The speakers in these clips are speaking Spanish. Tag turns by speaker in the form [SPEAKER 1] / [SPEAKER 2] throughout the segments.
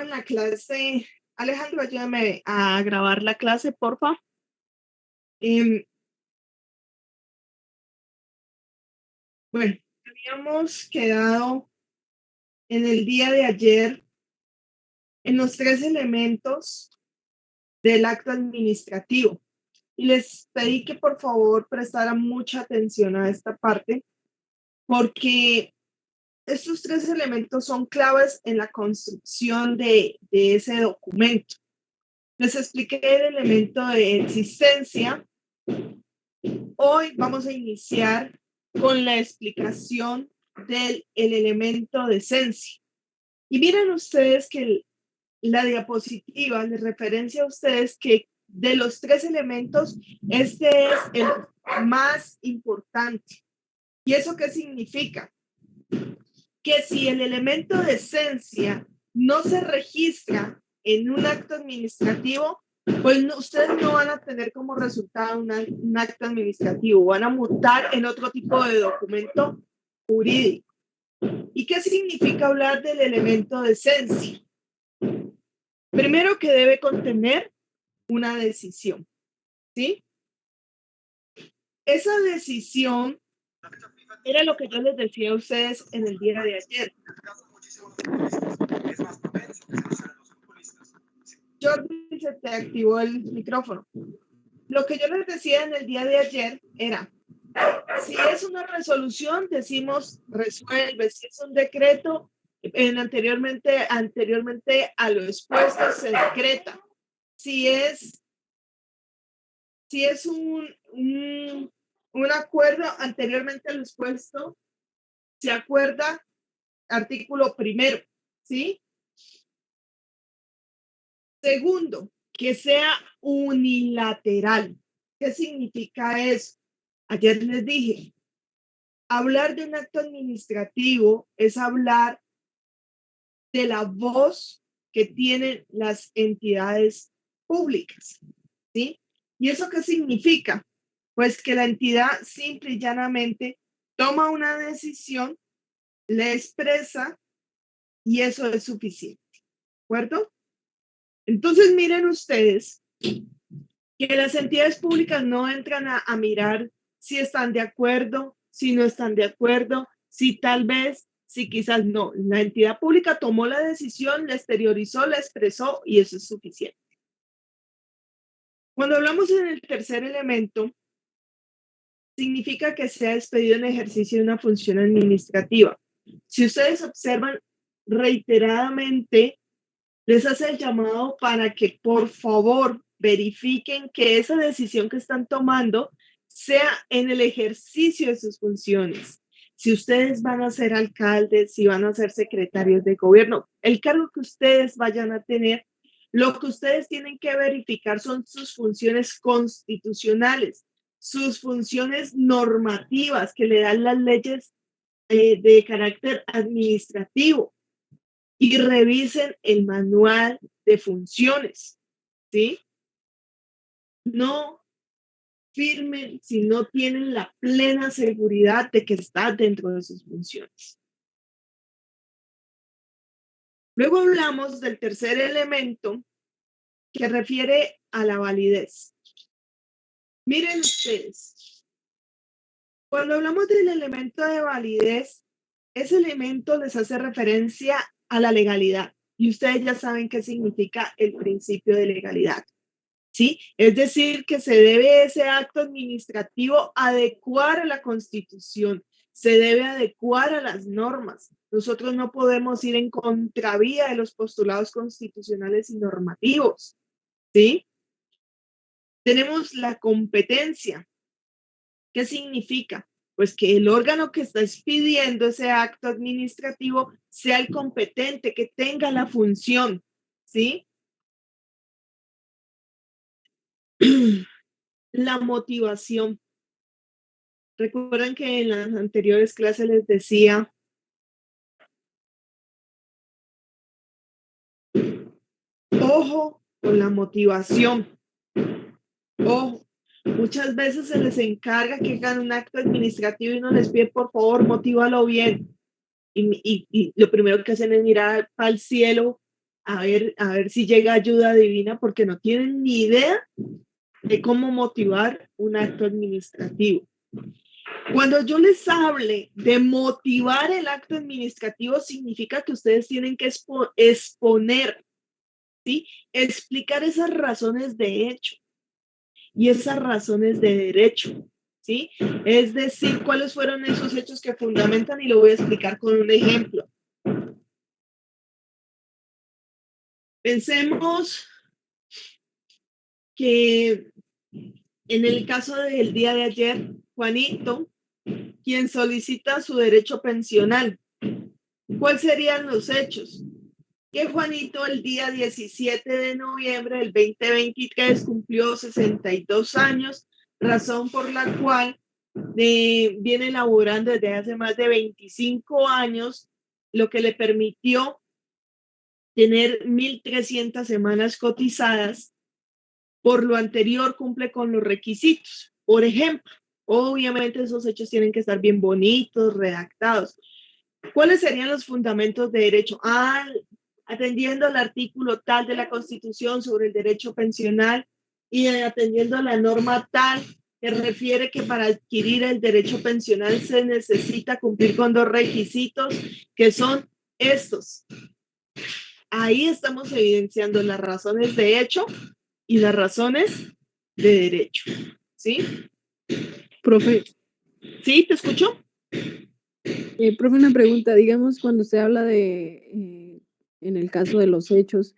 [SPEAKER 1] con la clase. Alejandro, ayúdame a grabar la clase, porfa. Em, bueno, habíamos quedado en el día de ayer en los 3 elementos del acto administrativo y les pedí que por favor prestaran mucha atención a esta parte porque estos 3 elementos son claves en la construcción de ese documento. Les expliqué el elemento de existencia. Hoy vamos a iniciar con la explicación del elemento de esencia. Y miren ustedes que la diapositiva les referencia a ustedes que de los 3 elementos, este es el más importante. ¿Y eso qué significa? Que si el elemento de esencia no se registra en un acto administrativo, pues ustedes no van a tener como resultado un acto administrativo, van a mutar en otro tipo de documento jurídico. ¿Y qué significa hablar del elemento de esencia? Primero que debe contener una decisión, ¿sí? Esa decisión era lo que yo les decía a ustedes en el día de ayer. Jordi, se te activó el micrófono. Lo que yo les decía en el día de ayer era, si es una resolución, decimos resuelve. Si es un decreto, anteriormente a lo expuesto se decreta. Si es un acuerdo anteriormente a lo expuesto, se acuerda artículo primero, ¿sí? Segundo, que sea unilateral. ¿Qué significa eso? Ayer les dije, hablar de un acto administrativo es hablar de la voz que tienen las entidades públicas, ¿sí? ¿Y eso qué significa? Pues que la entidad simple y llanamente toma una decisión, le expresa y eso es suficiente, ¿de acuerdo? Entonces miren ustedes que las entidades públicas no entran a mirar si están de acuerdo, si no están de acuerdo, si tal vez, si quizás no. La entidad pública tomó la decisión, la exteriorizó, la expresó y eso es suficiente. Cuando hablamos en el tercer elemento, significa que se ha expedido en ejercicio de una función administrativa. Si ustedes observan reiteradamente, les hace el llamado para que por favor verifiquen que esa decisión que están tomando sea en el ejercicio de sus funciones. Si ustedes van a ser alcaldes, si van a ser secretarios de gobierno, el cargo que ustedes vayan a tener, lo que ustedes tienen que verificar son sus funciones constitucionales, sus funciones normativas que le dan las leyes de carácter administrativo y revisen el manual de funciones, ¿sí? No firmen si no tienen la plena seguridad de que está dentro de sus funciones. Luego hablamos del tercer elemento que refiere a la validez. Miren ustedes, cuando hablamos del elemento de validez, ese elemento les hace referencia a la legalidad y ustedes ya saben qué significa el principio de legalidad. ¿Sí? Es decir, que se debe ese acto administrativo adecuar a la Constitución, se debe adecuar a las normas. Nosotros no podemos ir en contravía de los postulados constitucionales y normativos, ¿sí? Tenemos la competencia. ¿Qué significa? Pues que el órgano que está expidiendo ese acto administrativo sea el competente, que tenga la función, ¿sí? La motivación. Recuerdan que en las anteriores clases les decía, ojo con la motivación. Ojo, muchas veces se les encarga que hagan un acto administrativo y no les pide, por favor, motívalo bien. Y lo primero que hacen es mirar al cielo a ver si llega ayuda divina, porque no tienen ni idea de cómo motivar un acto administrativo. Cuando yo les hable de motivar el acto administrativo, significa que ustedes tienen que exponer, ¿sí? Explicar esas razones de hecho y esas razones de derecho, ¿sí? Es decir, cuáles fueron esos hechos que fundamentan, y lo voy a explicar con un ejemplo. Pensemos que en el caso del día de ayer, Juanito, quien solicita su derecho pensional, ¿cuáles serían los hechos? Que Juanito el día 17 de noviembre del 2023 cumplió 62 años, razón por la cual viene laborando desde hace más de 25 años, lo que le permitió tener 1.300 semanas cotizadas. Por lo anterior, cumple con los requisitos. Por ejemplo, obviamente esos hechos tienen que estar bien bonitos, redactados. ¿Cuáles serían los fundamentos de derecho? Atendiendo al artículo tal de la Constitución sobre el derecho pensional y atendiendo a la norma tal que refiere que para adquirir el derecho pensional se necesita cumplir con dos requisitos, que son estos. Ahí estamos evidenciando las razones de hecho y las razones de derecho. ¿Sí?
[SPEAKER 2] Profe,
[SPEAKER 1] ¿Sí? ¿Te escucho?
[SPEAKER 2] profe, una pregunta. Digamos, cuando se habla en el caso de los hechos,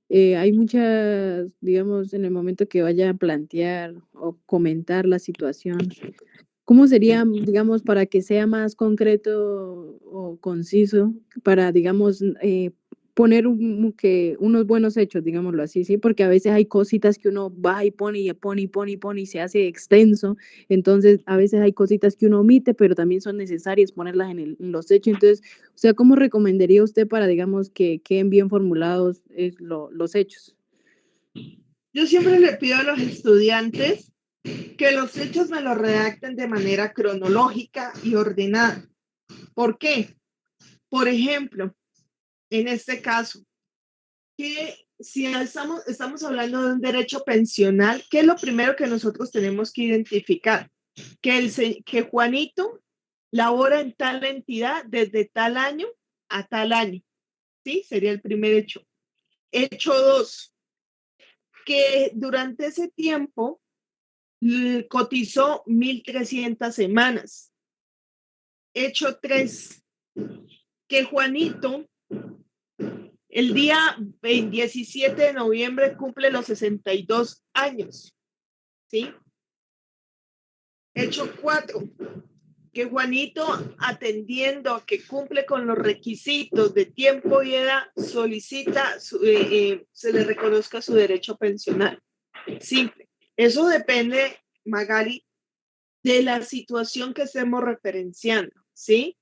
[SPEAKER 2] hay muchas, digamos, en el momento que vaya a plantear o comentar la situación, ¿cómo sería, digamos, para que sea más concreto o conciso, para, digamos, poner unos buenos hechos, digámoslo así, ¿sí? Porque a veces hay cositas que uno va y pone y pone y pone y pone y se hace extenso. Entonces, a veces hay cositas que uno omite, pero también son necesarias ponerlas en los hechos. Entonces, o sea, ¿cómo recomendaría usted para, digamos, que queden bien formulados los hechos?
[SPEAKER 1] Yo siempre le pido a los estudiantes que los hechos me los redacten de manera cronológica y ordenada. ¿Por qué? Por ejemplo, en este caso, que si estamos hablando de un derecho pensional, ¿qué es lo primero que nosotros tenemos que identificar? Que Juanito labora en tal entidad desde tal año a tal año. ¿Sí? Sería el primer hecho. Hecho 2, que durante ese tiempo cotizó 1.300 semanas. Hecho 3, que Juanito el día 17 de noviembre cumple los 62 años. ¿Sí? Hecho 4, que Juanito, atendiendo a que cumple con los requisitos de tiempo y edad, solicita, se le reconozca su derecho pensional. Simple. Eso depende, Magali, de la situación que estemos referenciando, ¿sí?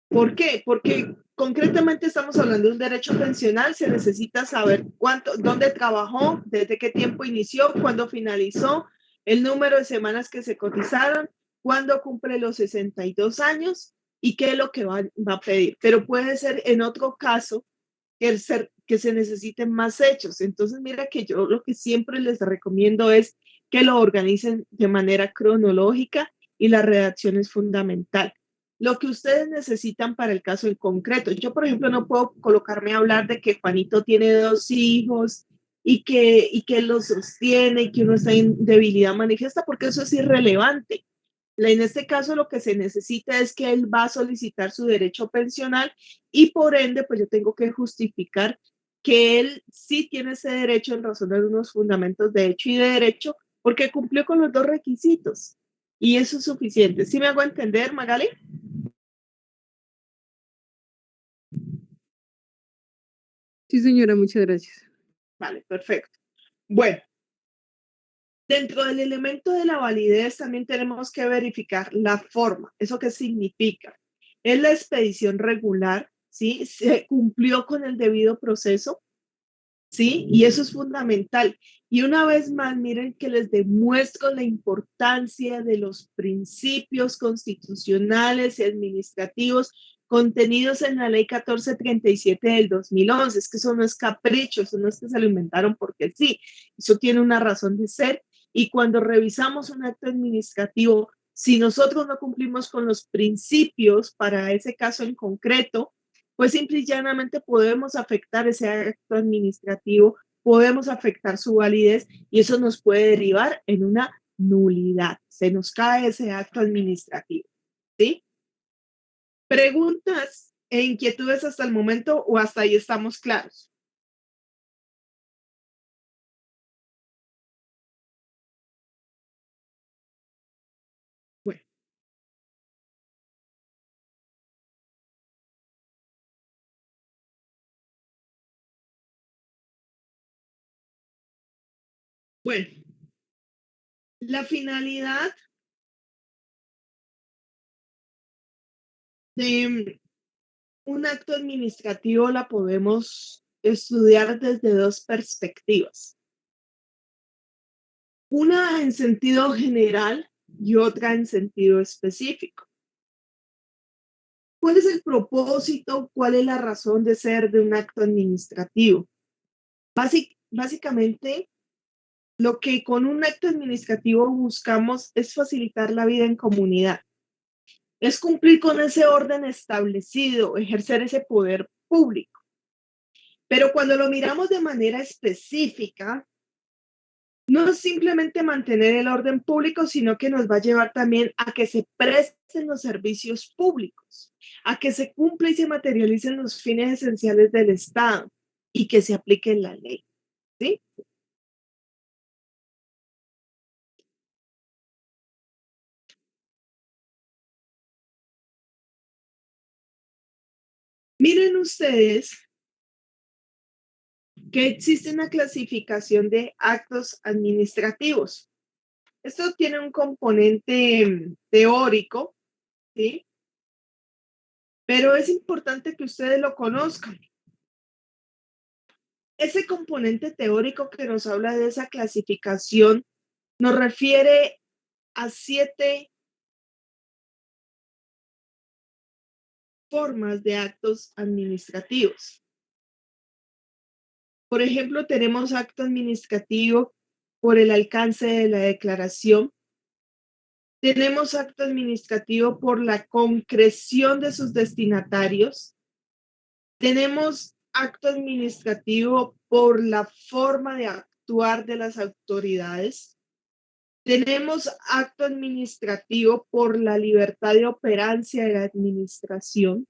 [SPEAKER 1] ¿Por qué? Porque concretamente estamos hablando de un derecho pensional, se necesita saber dónde trabajó, desde qué tiempo inició, cuándo finalizó, el número de semanas que se cotizaron, cuándo cumple los 62 años y qué es lo que va a pedir. Pero puede ser en otro caso que se necesiten más hechos. Entonces, mira que yo lo que siempre les recomiendo es que lo organicen de manera cronológica y la redacción es fundamental. Lo que ustedes necesitan para el caso en concreto. Yo, por ejemplo, no puedo colocarme a hablar de que Juanito tiene 2 hijos y que los sostiene y que uno está en debilidad manifiesta, porque eso es irrelevante. En este caso, lo que se necesita es que él va a solicitar su derecho pensional y por ende, pues yo tengo que justificar que él sí tiene ese derecho en razón de unos fundamentos de hecho y de derecho, porque cumplió con los dos requisitos. Y eso es suficiente. ¿Sí me hago entender, Magali?
[SPEAKER 2] Sí, señora, muchas gracias.
[SPEAKER 1] Vale, perfecto. Bueno, dentro del elemento de la validez también tenemos que verificar la forma. ¿Eso qué significa? Es la expedición regular, ¿sí? Se cumplió con el debido proceso. ¿sí? Y eso es fundamental. Y una vez más, miren que les demuestro la importancia de los principios constitucionales y administrativos contenidos en la ley 1437 del 2011. Es que eso no es capricho, eso no es que se lo inventaron porque sí, eso tiene una razón de ser. Y cuando revisamos un acto administrativo, si nosotros no cumplimos con los principios para ese caso en concreto, pues simple y llanamente podemos afectar ese acto administrativo, podemos afectar su validez y eso nos puede derivar en una nulidad. Se nos cae ese acto administrativo, ¿sí? ¿Preguntas e inquietudes hasta el momento o hasta ahí estamos claros? Bueno, bueno, la finalidad de un acto administrativo la podemos estudiar desde dos perspectivas. Una en sentido general y otra en sentido específico. ¿Cuál es el propósito? ¿Cuál es la razón de ser de un acto administrativo? Básicamente, lo que con un acto administrativo buscamos es facilitar la vida en comunidad, es cumplir con ese orden establecido, ejercer ese poder público. Pero cuando lo miramos de manera específica, no es simplemente mantener el orden público, sino que nos va a llevar también a que se presten los servicios públicos, a que se cumpla y se materialicen los fines esenciales del Estado y que se aplique la ley, ¿sí? Miren ustedes que existe una clasificación de actos administrativos. Esto tiene un componente teórico, ¿sí? Pero es importante que ustedes lo conozcan. Ese componente teórico que nos habla de esa clasificación nos refiere a 7 formas de actos administrativos. Por ejemplo, tenemos acto administrativo por el alcance de la declaración. Tenemos acto administrativo por la concreción de sus destinatarios. Tenemos acto administrativo por la forma de actuar de las autoridades. Tenemos acto administrativo por la libertad de operancia de la administración.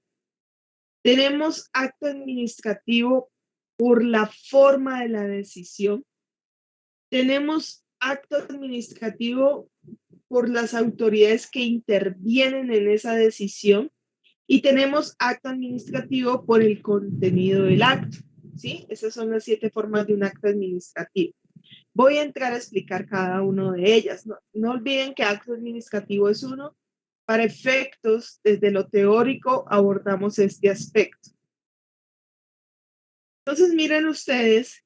[SPEAKER 1] Tenemos acto administrativo por la forma de la decisión. Tenemos acto administrativo por las autoridades que intervienen en esa decisión y tenemos acto administrativo por el contenido del acto, ¿sí? Esas son las 7 formas de un acto administrativo. Voy a entrar a explicar cada una de ellas. No olviden que acto administrativo es uno. Para efectos, desde lo teórico, abordamos este aspecto. Entonces, miren ustedes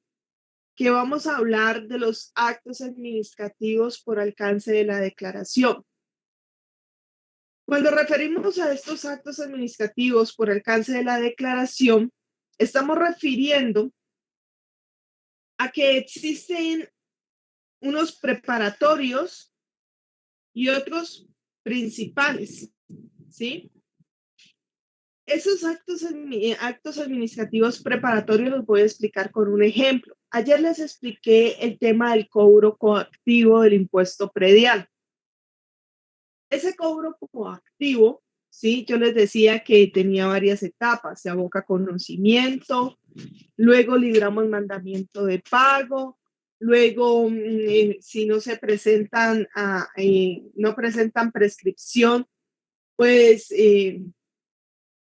[SPEAKER 1] que vamos a hablar de los actos administrativos por alcance de la declaración. Cuando referimos a estos actos administrativos por alcance de la declaración, estamos refiriendo a que existen unos preparatorios y otros principales, ¿sí? Esos actos administrativos preparatorios los voy a explicar con un ejemplo. Ayer les expliqué el tema del cobro coactivo del impuesto predial. Ese cobro coactivo, ¿sí? Yo les decía que tenía varias etapas. Se aboca conocimiento, luego libramos mandamiento de pago, luego si no se presentan, no presentan prescripción, pues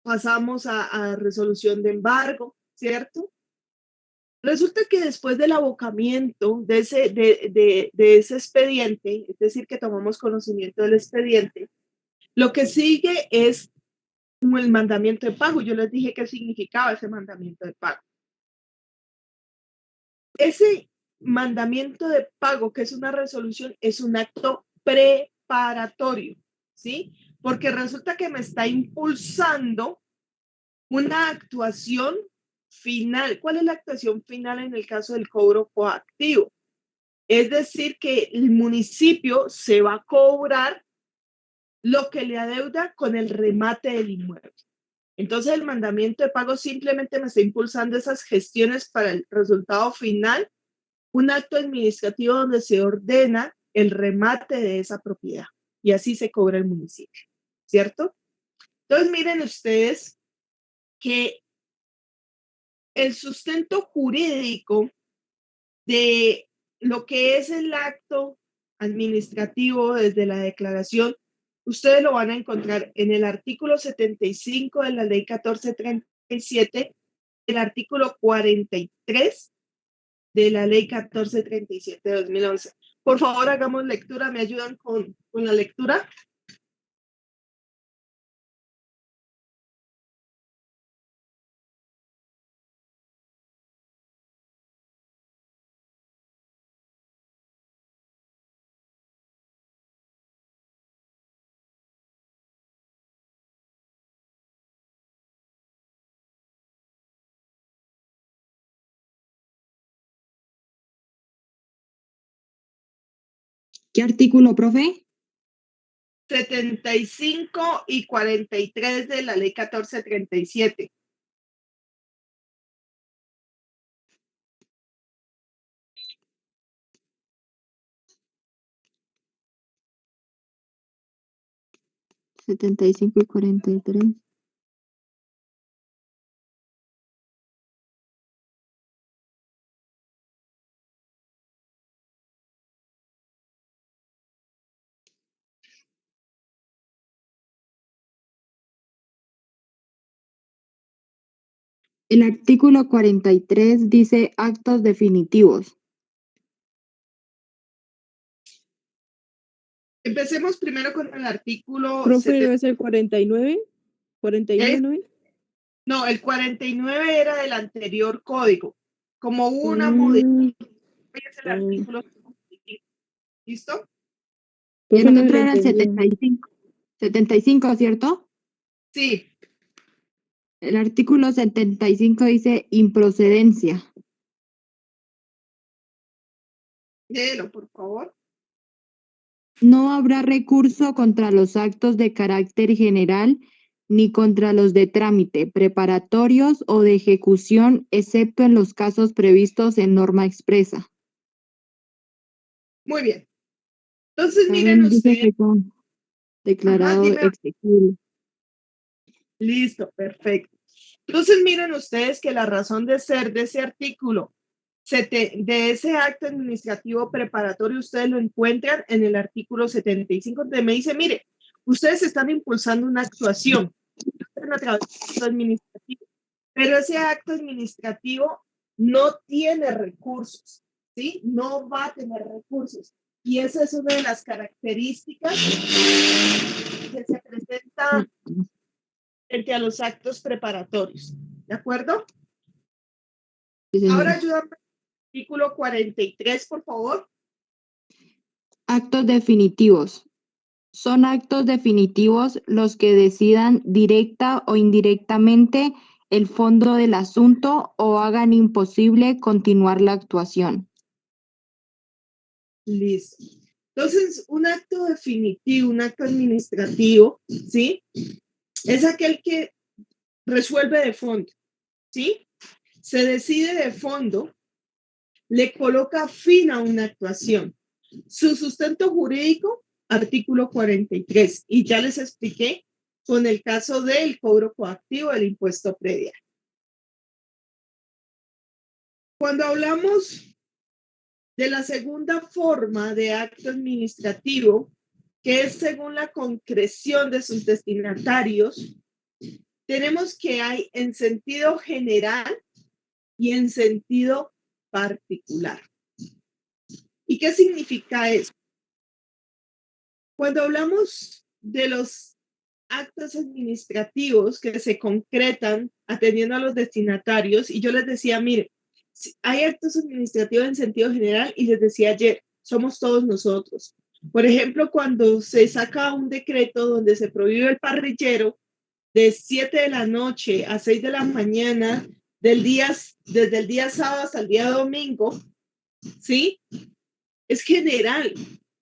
[SPEAKER 1] pasamos a resolución de embargo, ¿cierto? Resulta que después del abocamiento de ese expediente, es decir, que tomamos conocimiento del expediente, lo que sigue es como el mandamiento de pago. Yo les dije qué significaba ese mandamiento de pago. ese mandamiento de pago, que es una resolución, es un acto preparatorio, ¿sí? Porque resulta que me está impulsando una actuación final. ¿Cuál es la actuación final en el caso del cobro coactivo? Es decir, que el municipio se va a cobrar lo que le adeuda con el remate del inmueble. Entonces, el mandamiento de pago simplemente me está impulsando esas gestiones para el resultado final, un acto administrativo donde se ordena el remate de esa propiedad y así se cobra el municipio, ¿cierto? Entonces, miren ustedes que el sustento jurídico de lo que es el acto administrativo desde la declaración, ustedes lo van a encontrar en el artículo 75 de la ley 1437, el artículo 43 de la ley 1437 de 2011. Por favor, hagamos lectura. ¿Me ayudan con la lectura?
[SPEAKER 3] ¿Qué artículo, profe?
[SPEAKER 1] 75 y 43 de la ley 1437.
[SPEAKER 3] Setenta y cinco y 43. El artículo 43 dice actos definitivos.
[SPEAKER 1] Empecemos primero con el artículo.
[SPEAKER 2] Profe, ¿no es el 49? ¿49
[SPEAKER 1] ¿Eh?
[SPEAKER 2] no es?
[SPEAKER 1] No, el 49 era del anterior código. Como hubo una
[SPEAKER 2] Mm,
[SPEAKER 1] modificación, es el artículo. ¿Listo?
[SPEAKER 3] Y
[SPEAKER 2] profe,
[SPEAKER 3] el
[SPEAKER 2] no
[SPEAKER 3] otro
[SPEAKER 2] lo
[SPEAKER 3] era el
[SPEAKER 2] entendí.
[SPEAKER 3] 75. 75, ¿cierto?
[SPEAKER 1] Sí.
[SPEAKER 3] El artículo 75 dice improcedencia.
[SPEAKER 1] Léelo, por favor.
[SPEAKER 3] No habrá recurso contra los actos de carácter general ni contra los de trámite, preparatorios o de ejecución, excepto en los casos previstos en norma expresa.
[SPEAKER 1] Muy bien. Entonces, miren
[SPEAKER 3] También dice
[SPEAKER 1] ustedes.
[SPEAKER 3] que son
[SPEAKER 1] Ajá,
[SPEAKER 3] declarado
[SPEAKER 1] dime.
[SPEAKER 3] exequible.
[SPEAKER 1] Listo, perfecto. Entonces, miren ustedes que la razón de ser de ese artículo, de ese acto administrativo preparatorio, ustedes lo encuentran en el artículo 75, donde me dice, mire, ustedes están impulsando una actuación a través de acto administrativo, pero ese acto administrativo no tiene recursos, ¿sí? No va a tener recursos. Y esa es una de las características que se presenta frente a los actos preparatorios. ¿De acuerdo?
[SPEAKER 3] Sí, señora.
[SPEAKER 1] Ahora ayúdame al artículo 43, por favor.
[SPEAKER 3] Actos definitivos. Son actos definitivos los que decidan directa o indirectamente el fondo del asunto o hagan imposible continuar la actuación.
[SPEAKER 1] Listo. Entonces, un acto definitivo, un acto administrativo, ¿sí? Es aquel que resuelve de fondo, ¿sí? Se decide de fondo, le coloca fin a una actuación. Su sustento jurídico, artículo 43. Y ya les expliqué con el caso del cobro coactivo del impuesto predial. Cuando hablamos de la segunda forma de acto administrativo, que es según la concreción de sus destinatarios, tenemos que hay en sentido general y en sentido particular. ¿Y qué significa eso? Cuando hablamos de los actos administrativos que se concretan atendiendo a los destinatarios, y yo les decía, mire, hay actos administrativos en sentido general y les decía ayer, somos todos nosotros. Por ejemplo, cuando se saca un decreto donde se prohíbe el parrillero de 7 de la noche a 6 de la mañana, desde el día sábado hasta el día domingo, ¿sí? Es general,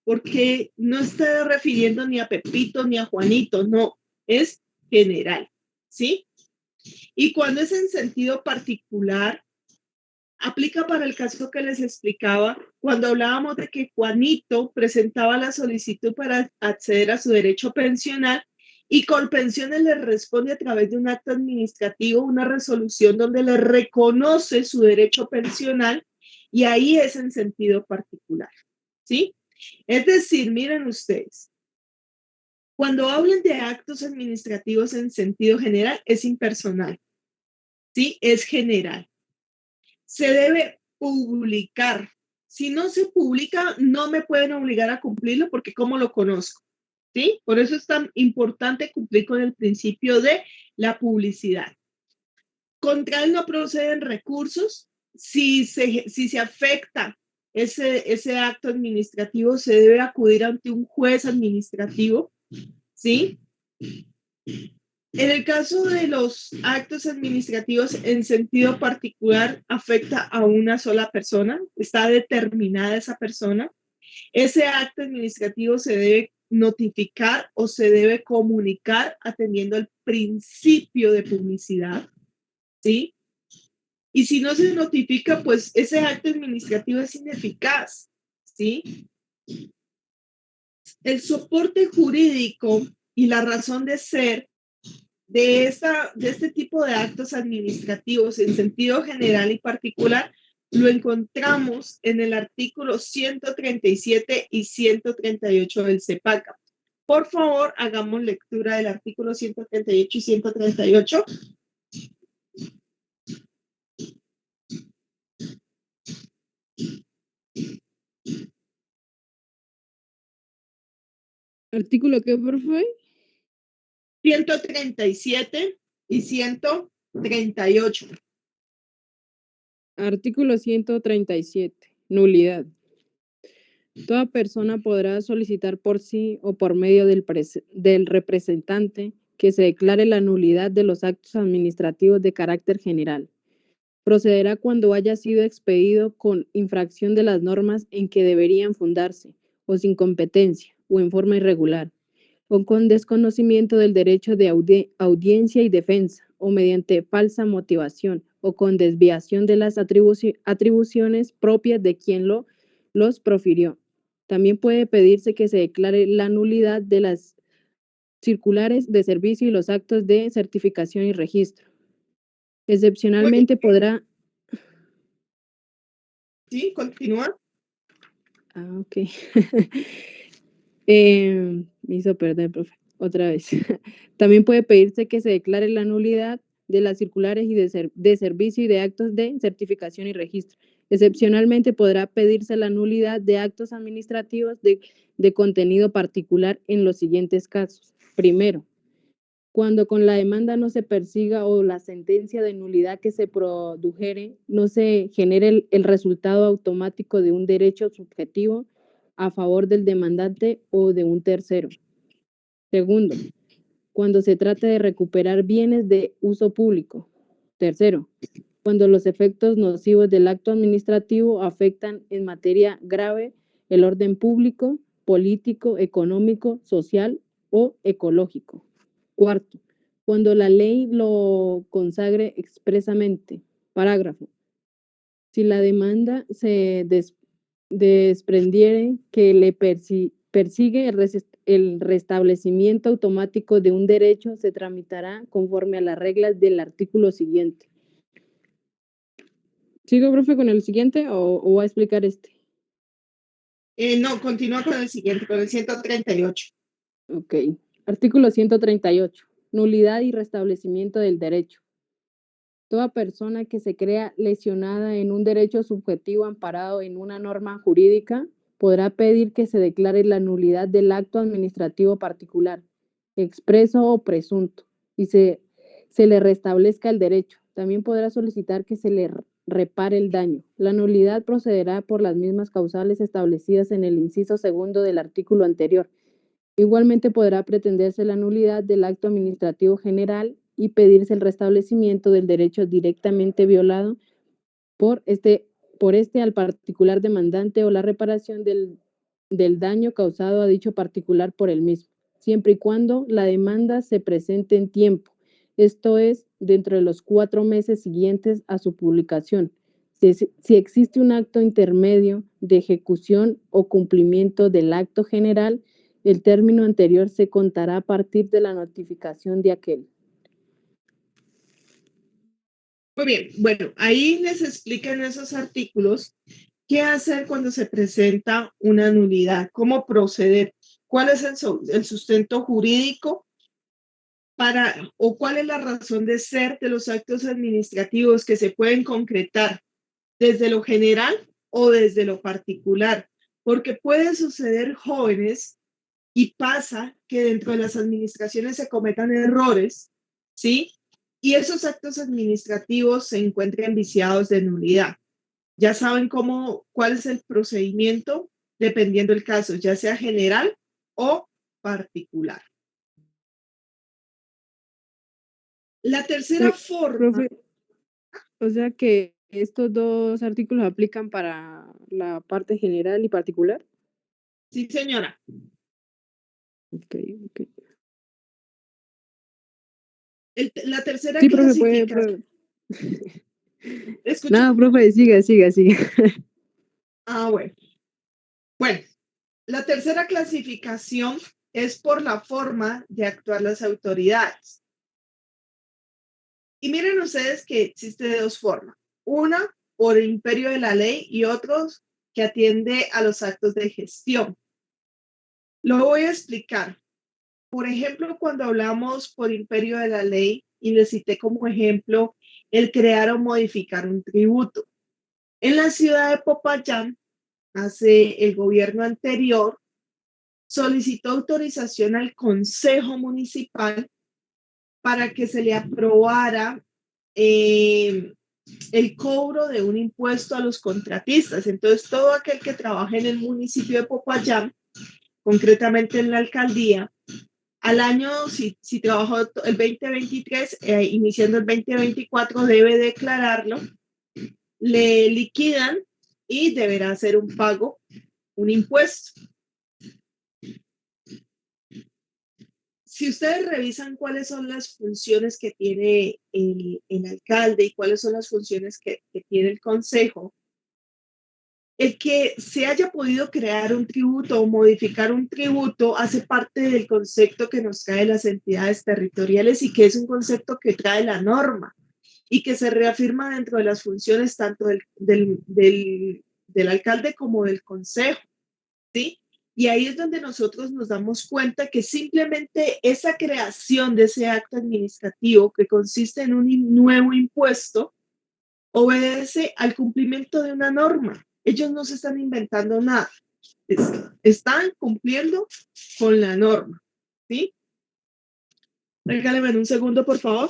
[SPEAKER 1] porque no está refiriendo ni a Pepito ni a Juanito, no, es general, ¿sí? Y cuando es en sentido particular, aplica para el caso que les explicaba, cuando hablábamos de que Juanito presentaba la solicitud para acceder a su derecho pensional y Colpensiones le responde a través de un acto administrativo, una resolución donde le reconoce su derecho pensional y ahí es en sentido particular, ¿sí? Es decir, miren ustedes, cuando hablen de actos administrativos en sentido general, es impersonal, ¿sí? Es general. Se debe publicar. Si no se publica, no me pueden obligar a cumplirlo porque ¿cómo lo conozco? ¿Sí? Por eso es tan importante cumplir con el principio de la publicidad. Contra él no proceden recursos. Si se afecta ese acto administrativo, se debe acudir ante un juez administrativo, ¿sí? En el caso de los actos administrativos en sentido particular, afecta a una sola persona, está determinada esa persona. Ese acto administrativo se debe notificar o se debe comunicar atendiendo al principio de publicidad, ¿sí? Y si no se notifica, pues ese acto administrativo es ineficaz, ¿sí? El soporte jurídico y la razón de ser de este tipo de actos administrativos en sentido general y particular lo encontramos en el artículo 137 y 138 del CEPACA. Por favor, hagamos lectura del artículo 138 y 138.
[SPEAKER 2] ¿Artículo qué, profe?
[SPEAKER 1] 137 y 138.
[SPEAKER 2] Artículo 137. Nulidad. Toda persona podrá solicitar por sí o por medio del representante que se declare la nulidad de los actos administrativos de carácter general. Procederá cuando haya sido expedido con infracción de las normas en que deberían fundarse, o sin competencia, o en forma irregular, o con desconocimiento del derecho de audiencia y defensa, o mediante falsa motivación, o con desviación de las atribuciones propias de quien los profirió. También puede pedirse que se declare la nulidad de las circulares de servicio y los actos de certificación y registro. Excepcionalmente podrá...
[SPEAKER 1] Sí, continúa.
[SPEAKER 2] Ah, ok. Me hizo perder, profe. Otra vez. También puede pedirse que se declare la nulidad de las circulares y de servicio y de actos de certificación y registro. Excepcionalmente podrá pedirse la nulidad de actos administrativos de contenido particular en los siguientes casos. Primero, cuando con la demanda no se persiga o la sentencia de nulidad que se produjere no se genere el resultado automático de un derecho subjetivo a favor del demandante o de un tercero. Segundo, cuando se trate de recuperar bienes de uso público. Tercero, cuando los efectos nocivos del acto administrativo afectan en materia grave el orden público, político, económico, social o ecológico. Cuarto, cuando la ley lo consagre expresamente. Parágrafo. Si la demanda se desprendiere que le persigue el restablecimiento automático de un derecho, se tramitará conforme a las reglas del artículo siguiente. ¿Sigo, profe, con el siguiente o voy a explicar este?
[SPEAKER 1] No, continúa con el siguiente, con el 138.
[SPEAKER 2] Ok. Artículo 138. Nulidad y restablecimiento del derecho. Toda persona que se crea lesionada en un derecho subjetivo amparado en una norma jurídica podrá pedir que se declare la nulidad del acto administrativo particular, expreso o presunto, y se le restablezca el derecho. También podrá solicitar que se le repare el daño. La nulidad procederá por las mismas causales establecidas en el inciso segundo del artículo anterior. Igualmente podrá pretenderse la nulidad del acto administrativo general y pedirse el restablecimiento del derecho directamente violado por este al particular demandante o la reparación del daño causado a dicho particular por el mismo, siempre y cuando la demanda se presente en tiempo, esto es, dentro de los 4 meses siguientes a su publicación. Si existe un acto intermedio de ejecución o cumplimiento del acto general, el término anterior se contará a partir de la notificación de aquel.
[SPEAKER 1] Muy bien, bueno, ahí les explican esos artículos qué hacer cuando se presenta una nulidad, cómo proceder, cuál es el sustento jurídico o cuál es la razón de ser de los actos administrativos que se pueden concretar desde lo general o desde lo particular, porque puede suceder, jóvenes, y pasa que dentro de las administraciones se cometan errores, ¿sí? Y esos actos administrativos se encuentran viciados de nulidad. Ya saben cuál es el procedimiento dependiendo del caso, ya sea general o particular. La tercera forma.
[SPEAKER 2] Profe, o sea que estos dos artículos aplican para la parte general y particular.
[SPEAKER 1] Sí, señora.
[SPEAKER 2] Ok.
[SPEAKER 1] La tercera
[SPEAKER 2] Sí, profe, puede.
[SPEAKER 1] clasificación.
[SPEAKER 2] No, profe, siga.
[SPEAKER 1] Bueno. Bueno, la tercera clasificación es por la forma de actuar las autoridades. Y miren ustedes que existe de dos formas. Una, por el imperio de la ley y otros que atiende a los actos de gestión. Lo voy a explicar. Por ejemplo, cuando hablamos por imperio de la ley, y le cité como ejemplo el crear o modificar un tributo. En la ciudad de Popayán, hace el gobierno anterior, solicitó autorización al Consejo Municipal para que se le aprobara el cobro de un impuesto a los contratistas. Entonces, todo aquel que trabaja en el municipio de Popayán, concretamente en la alcaldía, al año, si trabajó el 2023, iniciando el 2024, debe declararlo, le liquidan y deberá hacer un pago, un impuesto. Si ustedes revisan cuáles son las funciones que tiene el alcalde y cuáles son las funciones que tiene el consejo, el que se haya podido crear un tributo o modificar un tributo hace parte del concepto que nos trae las entidades territoriales y que es un concepto que trae la norma y que se reafirma dentro de las funciones tanto del alcalde como del consejo, ¿sí? Y ahí es donde nosotros nos damos cuenta que simplemente esa creación de ese acto administrativo que consiste en un nuevo impuesto obedece al cumplimiento de una norma. Ellos no se están inventando nada. Están cumpliendo con la norma, ¿sí? Regáleme un segundo, por favor.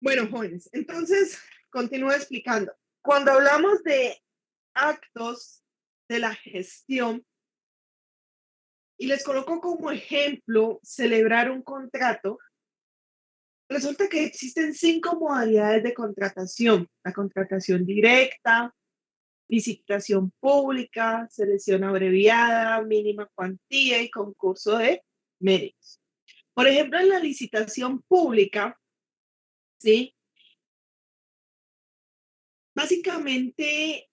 [SPEAKER 1] Bueno, jóvenes, entonces continúo explicando. Cuando hablamos de actos de la gestión y les coloco como ejemplo celebrar un contrato. Resulta que existen 5 modalidades de contratación: la contratación directa, licitación pública, selección abreviada, mínima cuantía y concurso de méritos. Por ejemplo, en la licitación pública, ¿sí? Básicamente,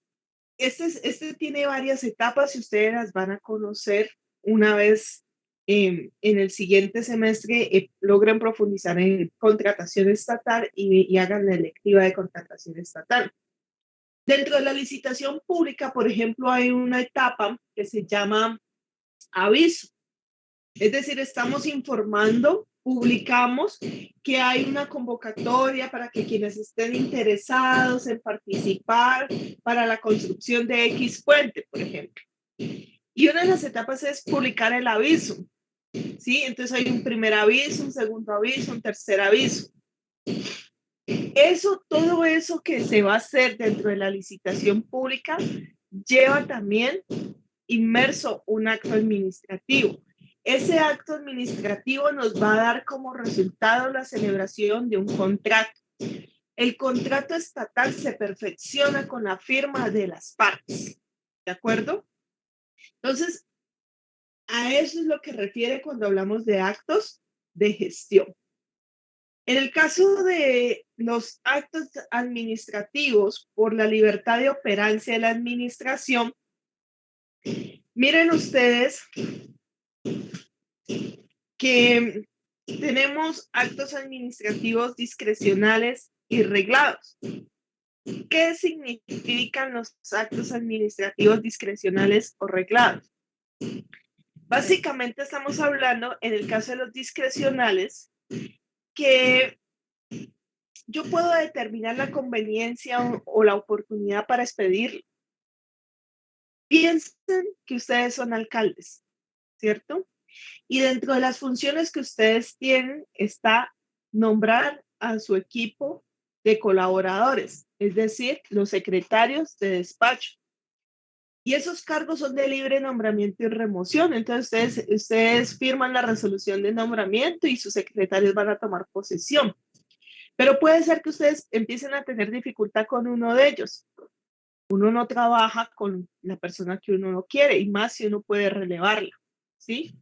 [SPEAKER 1] este tiene varias etapas y ustedes las van a conocer una vez en el siguiente semestre logren profundizar en contratación estatal y hagan la electiva de contratación estatal. Dentro de la licitación pública, por ejemplo, hay una etapa que se llama aviso. Es decir, estamos informando, publicamos que hay una convocatoria para que quienes estén interesados en participar para la construcción de X puente, por ejemplo. Y una de las etapas es publicar el aviso, ¿sí? Entonces hay un primer aviso, un segundo aviso, un tercer aviso. Todo eso que se va a hacer dentro de la licitación pública lleva también inmerso un acto administrativo. Ese acto administrativo nos va a dar como resultado la celebración de un contrato. El contrato estatal se perfecciona con la firma de las partes, ¿de acuerdo? Entonces, a eso es lo que refiere cuando hablamos de actos de gestión. En el caso de los actos administrativos por la libertad de operancia de la administración, miren ustedes que tenemos actos administrativos discrecionales y reglados. ¿Qué significan los actos administrativos discrecionales o reglados? Básicamente estamos hablando, en el caso de los discrecionales, que yo puedo determinar la conveniencia o la oportunidad para expedirlo. Piensen que ustedes son alcaldes, ¿cierto? Y dentro de las funciones que ustedes tienen está nombrar a su equipo de colaboradores, es decir, los secretarios de despacho. Y esos cargos son de libre nombramiento y remoción. Entonces, ustedes firman la resolución de nombramiento y sus secretarios van a tomar posesión. Pero puede ser que ustedes empiecen a tener dificultad con uno de ellos. Uno no trabaja con la persona que uno no quiere, y más si uno puede relevarla, ¿sí?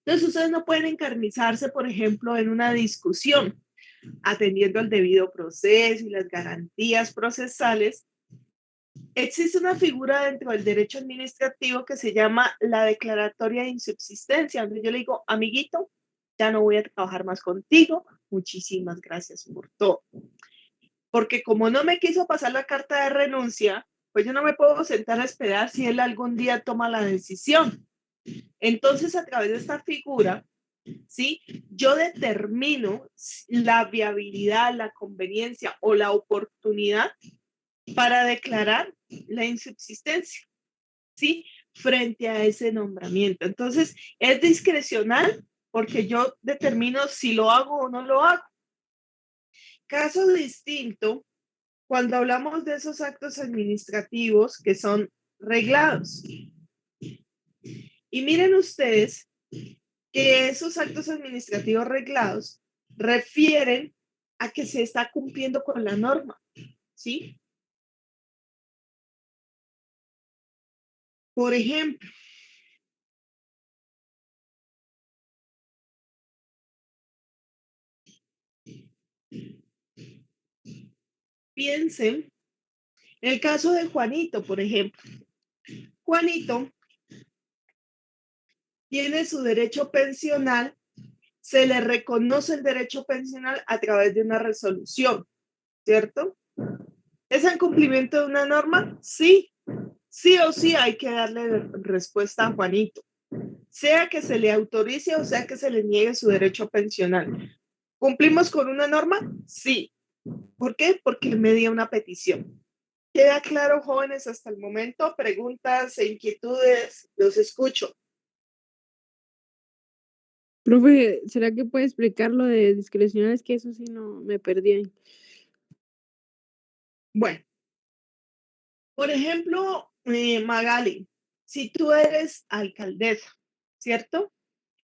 [SPEAKER 1] Entonces, ustedes no pueden encarnizarse, por ejemplo, en una discusión, atendiendo al debido proceso y las garantías procesales. Existe una figura dentro del derecho administrativo que se llama la declaratoria de insubsistencia, donde yo le digo, amiguito, ya no voy a trabajar más contigo, muchísimas gracias por todo. Porque como no me quiso pasar la carta de renuncia, pues yo no me puedo sentar a esperar si él algún día toma la decisión. Entonces, a través de esta figura, ¿sí? Yo determino la viabilidad, la conveniencia o la oportunidad para declarar la insubsistencia, ¿sí? Frente a ese nombramiento. Entonces, es discrecional porque yo determino si lo hago o no lo hago. Caso distinto, cuando hablamos de esos actos administrativos que son reglados. Y miren ustedes que esos actos administrativos reglados refieren a que se está cumpliendo con la norma, ¿sí? Por ejemplo, piensen en el caso de Juanito, por ejemplo. Juanito tiene su derecho pensional, se le reconoce el derecho pensional a través de una resolución, ¿cierto? ¿Es el cumplimiento de una norma? Sí, sí o sí hay que darle respuesta a Juanito, sea que se le autorice o sea que se le niegue su derecho pensional. ¿Cumplimos con una norma? Sí. ¿Por qué? Porque me dio una petición. ¿Queda claro, jóvenes, hasta el momento? ¿Preguntas e inquietudes? Los escucho.
[SPEAKER 2] Profe, ¿será que puede explicar lo de discrecionales? Que eso sí no me perdí ahí.
[SPEAKER 1] Bueno, por ejemplo, Magali, si tú eres alcaldesa, ¿cierto?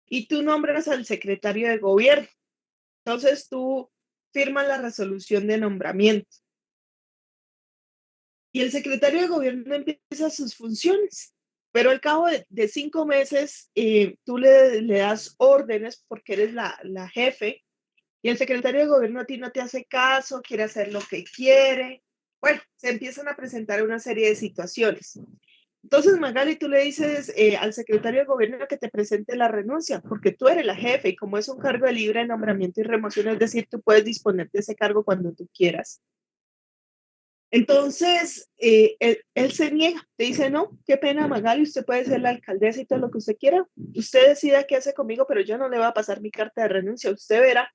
[SPEAKER 1] Y tú nombras al secretario de gobierno, entonces tú firmas la resolución de nombramiento. Y el secretario de gobierno empieza sus funciones, pero al cabo de 5 meses tú le das órdenes porque eres la jefe y el secretario de gobierno a ti no te hace caso, quiere hacer lo que quiere. Bueno, se empiezan a presentar una serie de situaciones. Entonces, Magali, tú le dices al secretario de gobierno que te presente la renuncia, porque tú eres la jefe y como es un cargo de libre nombramiento y remoción, es decir, tú puedes disponer de ese cargo cuando tú quieras. Entonces, él se niega, te dice, no, qué pena, Magali, usted puede ser la alcaldesa y todo lo que usted quiera. Usted decida qué hace conmigo, pero yo no le voy a pasar mi carta de renuncia, usted verá.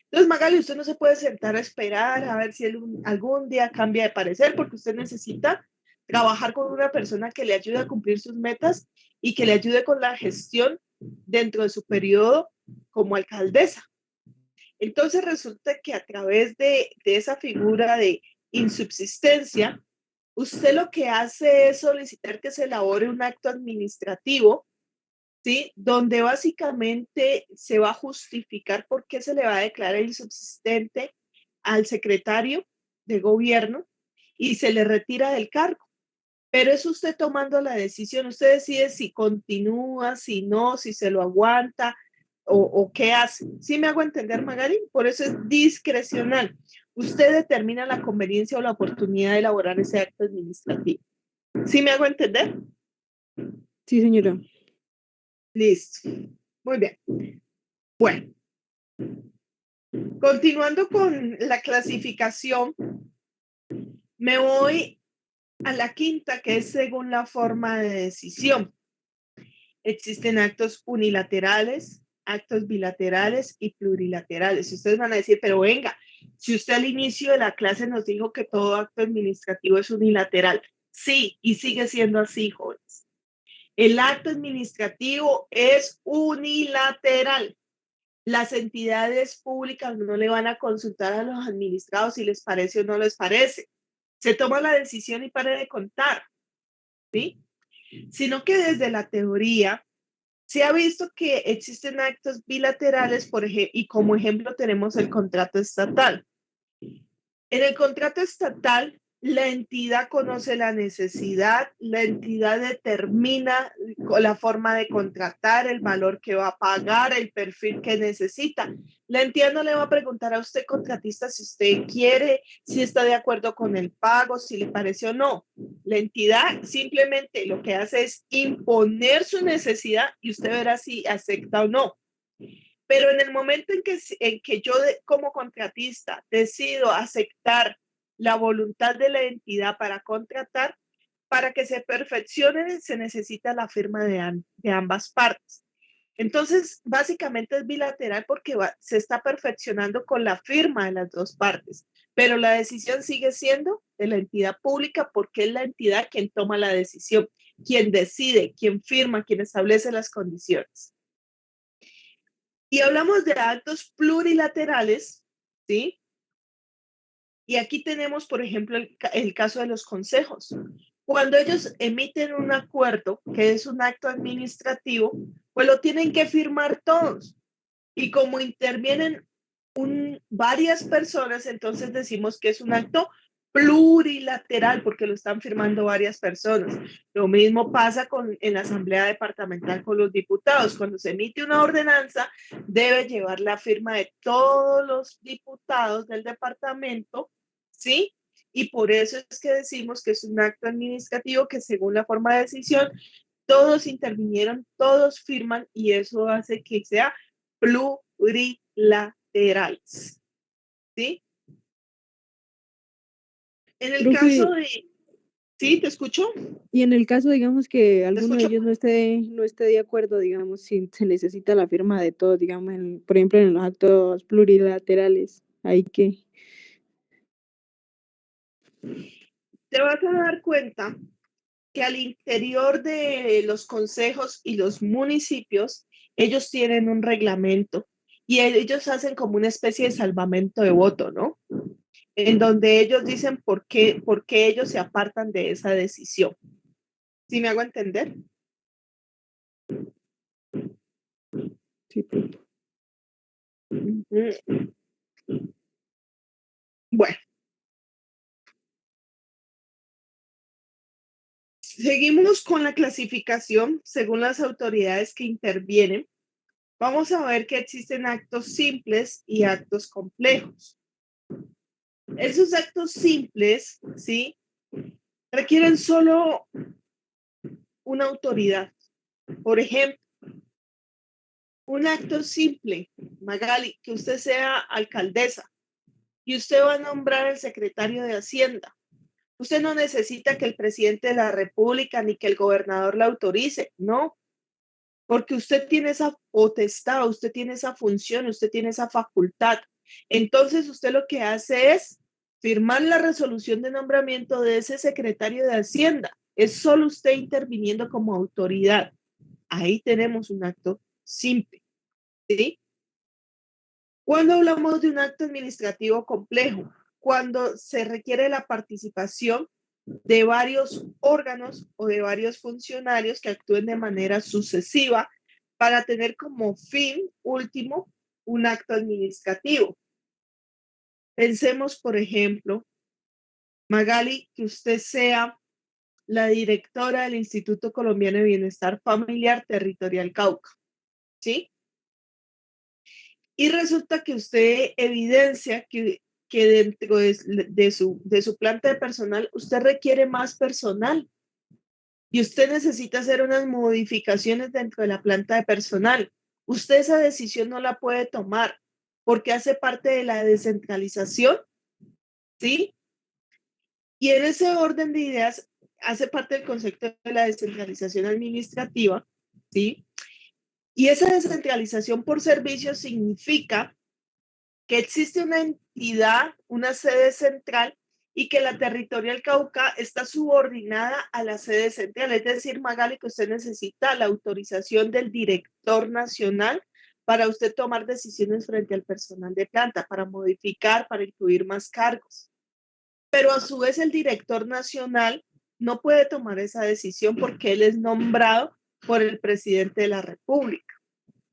[SPEAKER 1] Entonces, Magali, usted no se puede sentar a esperar a ver si él algún día cambia de parecer, porque usted necesita trabajar con una persona que le ayude a cumplir sus metas y que le ayude con la gestión dentro de su periodo como alcaldesa. Entonces resulta que a través de esa figura de insubsistencia, usted lo que hace es solicitar que se elabore un acto administrativo, ¿sí? Donde básicamente se va a justificar por qué se le va a declarar insubsistente al secretario de gobierno y se le retira del cargo. Pero es usted tomando la decisión, usted decide si continúa, si no, si se lo aguanta o qué hace. ¿Sí me hago entender, Magali? Por eso es discrecional. Usted determina la conveniencia o la oportunidad de elaborar ese acto administrativo. ¿Sí me hago entender?
[SPEAKER 2] Sí, señora.
[SPEAKER 1] Listo. Muy bien. Bueno, continuando con la clasificación, me voy a la quinta, que es según la forma de decisión. Existen actos unilaterales, actos bilaterales y plurilaterales. Y ustedes van a decir, pero venga, si usted al inicio de la clase nos dijo que todo acto administrativo es unilateral. Sí, y sigue siendo así, jóvenes. El acto administrativo es unilateral. Las entidades públicas no le van a consultar a los administrados si les parece o no les parece. Se toma la decisión y para de contar, ¿sí? Sino que desde la teoría se ha visto que existen actos bilaterales, por ejemplo, y como ejemplo tenemos el contrato estatal. En el contrato estatal, la entidad conoce la necesidad, la entidad determina la forma de contratar, el valor que va a pagar, el perfil que necesita. La entidad no le va a preguntar a usted, contratista, si usted quiere, si está de acuerdo con el pago, si le parece o no. La entidad simplemente lo que hace es imponer su necesidad y usted verá si acepta o no. Pero en el momento en que yo como contratista decido aceptar la voluntad de la entidad para contratar, para que se perfeccione se necesita la firma de ambas partes. Entonces, básicamente es bilateral porque se está perfeccionando con la firma de las dos partes, pero la decisión sigue siendo de la entidad pública porque es la entidad quien toma la decisión, quien decide, quien firma, quien establece las condiciones. Y hablamos de actos plurilaterales, ¿sí? Y aquí tenemos, por ejemplo, el caso de los consejos. Cuando ellos emiten un acuerdo, que es un acto administrativo, pues lo tienen que firmar todos. Y como intervienen varias personas, entonces decimos que es un acto plurilateral porque lo están firmando varias personas. Lo mismo pasa en la asamblea departamental con los diputados. Cuando se emite una ordenanza, debe llevar la firma de todos los diputados del departamento, ¿sí? Y por eso es que decimos que es un acto administrativo que según la forma de decisión, todos intervinieron, todos firman y eso hace que sea plurilaterales, ¿sí? En el caso de... ¿Sí? ¿Te escucho?
[SPEAKER 2] Y en el caso, digamos, que alguno de ellos no esté de acuerdo, digamos, si se necesita la firma de todos, digamos, por ejemplo, en los actos plurilaterales, hay que...
[SPEAKER 1] Te vas a dar cuenta que al interior de los consejos y los municipios, ellos tienen un reglamento y ellos hacen como una especie de salvamento de voto, ¿no? en donde ellos dicen por qué ellos se apartan de esa decisión. ¿Sí me hago entender?
[SPEAKER 2] Sí.
[SPEAKER 1] Bueno. Seguimos con la clasificación según las autoridades que intervienen. Vamos a ver que existen actos simples y actos complejos. Esos actos simples, ¿sí? Requieren solo una autoridad. Por ejemplo, un acto simple, Magali, que usted sea alcaldesa y usted va a nombrar al secretario de Hacienda. Usted no necesita que el presidente de la República ni que el gobernador la autorice, no, porque usted tiene esa potestad, usted tiene esa función, usted tiene esa facultad. Entonces usted lo que hace es firmar la resolución de nombramiento de ese secretario de Hacienda. Es solo usted interviniendo como autoridad. Ahí tenemos un acto simple, ¿sí? Cuando hablamos de un acto administrativo complejo, cuando se requiere la participación de varios órganos o de varios funcionarios que actúen de manera sucesiva para tener como fin último un acto administrativo. Pensemos, por ejemplo, Magali, que usted sea la directora del Instituto Colombiano de Bienestar Familiar Territorial Cauca, ¿sí? Y resulta que usted evidencia que dentro de su planta de personal, usted requiere más personal y usted necesita hacer unas modificaciones dentro de la planta de personal. Usted esa decisión no la puede tomar porque hace parte de la descentralización, ¿sí? Y en ese orden de ideas hace parte del concepto de la descentralización administrativa, ¿sí? Y esa descentralización por servicios significa que existe una entidad, una sede central, y que la Territorial Cauca está subordinada a la sede central. Es decir, Magali, que usted necesita la autorización del director nacional para usted tomar decisiones frente al personal de planta, para modificar, para incluir más cargos. Pero a su vez el director nacional no puede tomar esa decisión porque él es nombrado por el presidente de la República,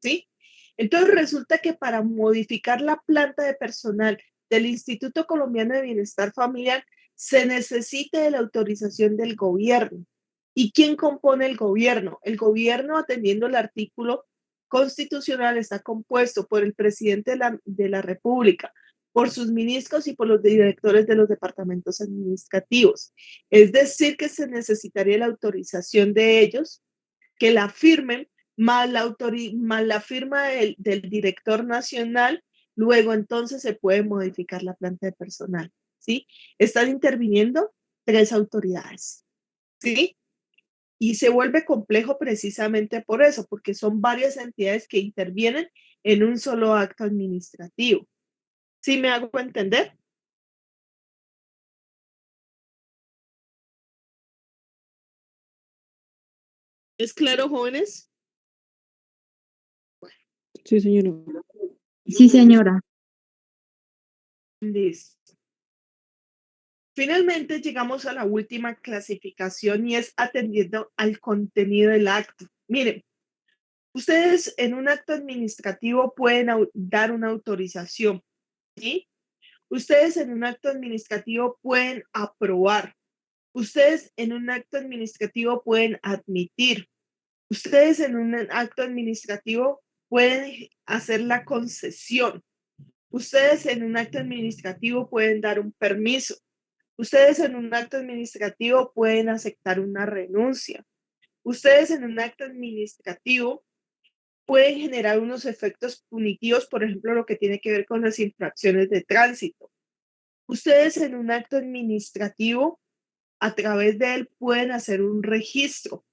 [SPEAKER 1] ¿sí? Entonces resulta que para modificar la planta de personal del Instituto Colombiano de Bienestar Familiar se necesita de la autorización del gobierno. ¿Y quién compone el gobierno? El gobierno, atendiendo el artículo constitucional, está compuesto por el presidente de la República, por sus ministros y por los directores de los departamentos administrativos. Es decir, que se necesitaría la autorización de ellos, que la firmen, más la firma del director nacional. Luego entonces se puede modificar la planta de personal, ¿sí? Están interviniendo 3 autoridades, ¿sí? Y se vuelve complejo precisamente por eso, porque son varias entidades que intervienen en un solo acto administrativo. ¿Sí me hago entender? ¿Es claro, jóvenes?
[SPEAKER 2] Sí, señora.
[SPEAKER 3] Sí, señora.
[SPEAKER 1] Listo. Finalmente llegamos a la última clasificación y es atendiendo al contenido del acto. Miren, ustedes en un acto administrativo pueden dar una autorización, ¿sí? Ustedes en un acto administrativo pueden aprobar. Ustedes en un acto administrativo pueden admitir. Ustedes en un acto administrativo pueden hacer la concesión. Ustedes en un acto administrativo pueden dar un permiso. Ustedes en un acto administrativo pueden aceptar una renuncia. Ustedes en un acto administrativo pueden generar unos efectos punitivos, por ejemplo, lo que tiene que ver con las infracciones de tránsito. Ustedes en un acto administrativo, a través de él, pueden hacer un registro,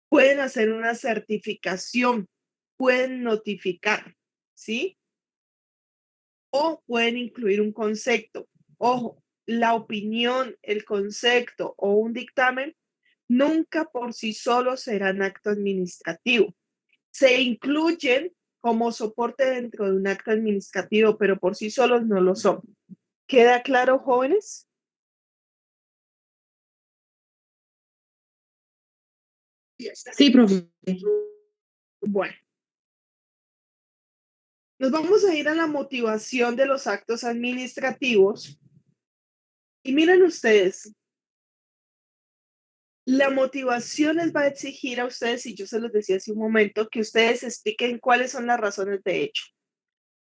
[SPEAKER 1] pueden hacer una certificación, pueden notificar, ¿sí? O pueden incluir un concepto. Ojo, la opinión, el concepto o un dictamen nunca por sí solos serán acto administrativo. Se incluyen como soporte dentro de un acto administrativo, pero por sí solos no lo son. ¿Queda claro, jóvenes?
[SPEAKER 3] Sí, profe.
[SPEAKER 1] Bueno, nos vamos a ir a la motivación de los actos administrativos. Y miren ustedes, la motivación les va a exigir a ustedes, y yo se los decía hace un momento, que ustedes expliquen cuáles son las razones de hecho,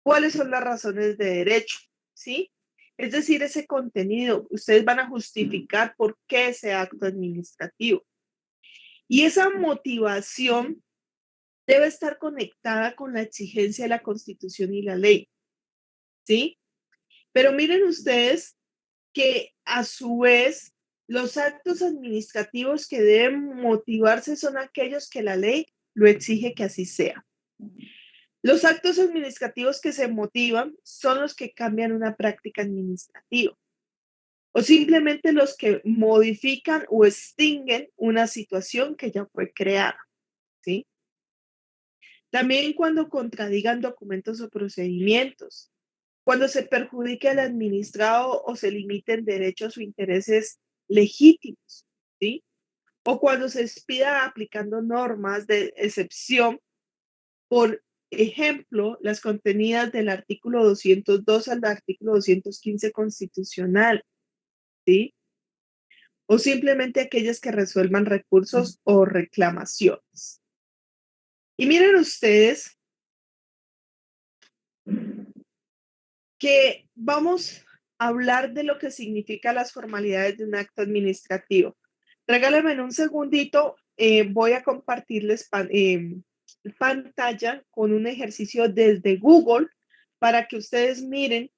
[SPEAKER 1] cuáles son las razones de derecho, ¿sí? Es decir, ese contenido, ustedes van a justificar por qué ese acto administrativo. Y esa motivación debe estar conectada con la exigencia de la Constitución y la ley, ¿sí? Pero miren ustedes que a su vez los actos administrativos que deben motivarse son aquellos que la ley lo exige que así sea. Los actos administrativos que se motivan son los que cambian una práctica administrativa o simplemente los que modifican o extinguen una situación que ya fue creada, ¿sí? También cuando contradigan documentos o procedimientos, cuando se perjudique al administrado o se limiten derechos o intereses legítimos, ¿sí? O cuando se expida aplicando normas de excepción, por ejemplo, las contenidas del artículo 202 al artículo 215 constitucional, ¿sí? O simplemente aquellas que resuelvan recursos o reclamaciones. Y miren ustedes que vamos a hablar de lo que significa las formalidades de un acto administrativo. Regálenme un segundito, voy a compartirles pantalla con un ejercicio desde Google para que ustedes miren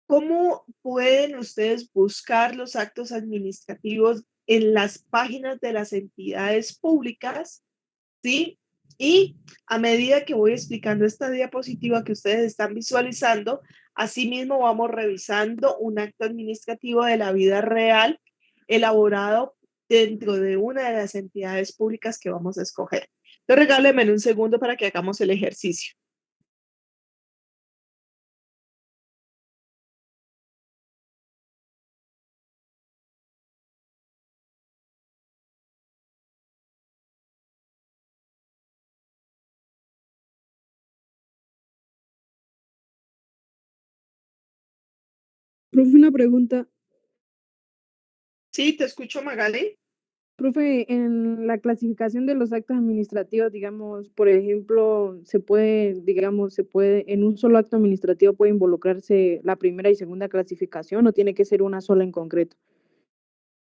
[SPEAKER 1] cómo pueden ustedes buscar los actos administrativos en las páginas de las entidades públicas, ¿sí? Y a medida que voy explicando esta diapositiva que ustedes están visualizando, asimismo vamos revisando un acto administrativo de la vida real elaborado dentro de una de las entidades públicas que vamos a escoger. Entonces, regálenme un segundo para que hagamos el ejercicio.
[SPEAKER 2] Profe, una pregunta.
[SPEAKER 1] Sí, te escucho, Magali.
[SPEAKER 2] Profe, en la clasificación de los actos administrativos, digamos, por ejemplo, en un solo acto administrativo puede involucrarse la primera y segunda clasificación o tiene que ser una sola en concreto.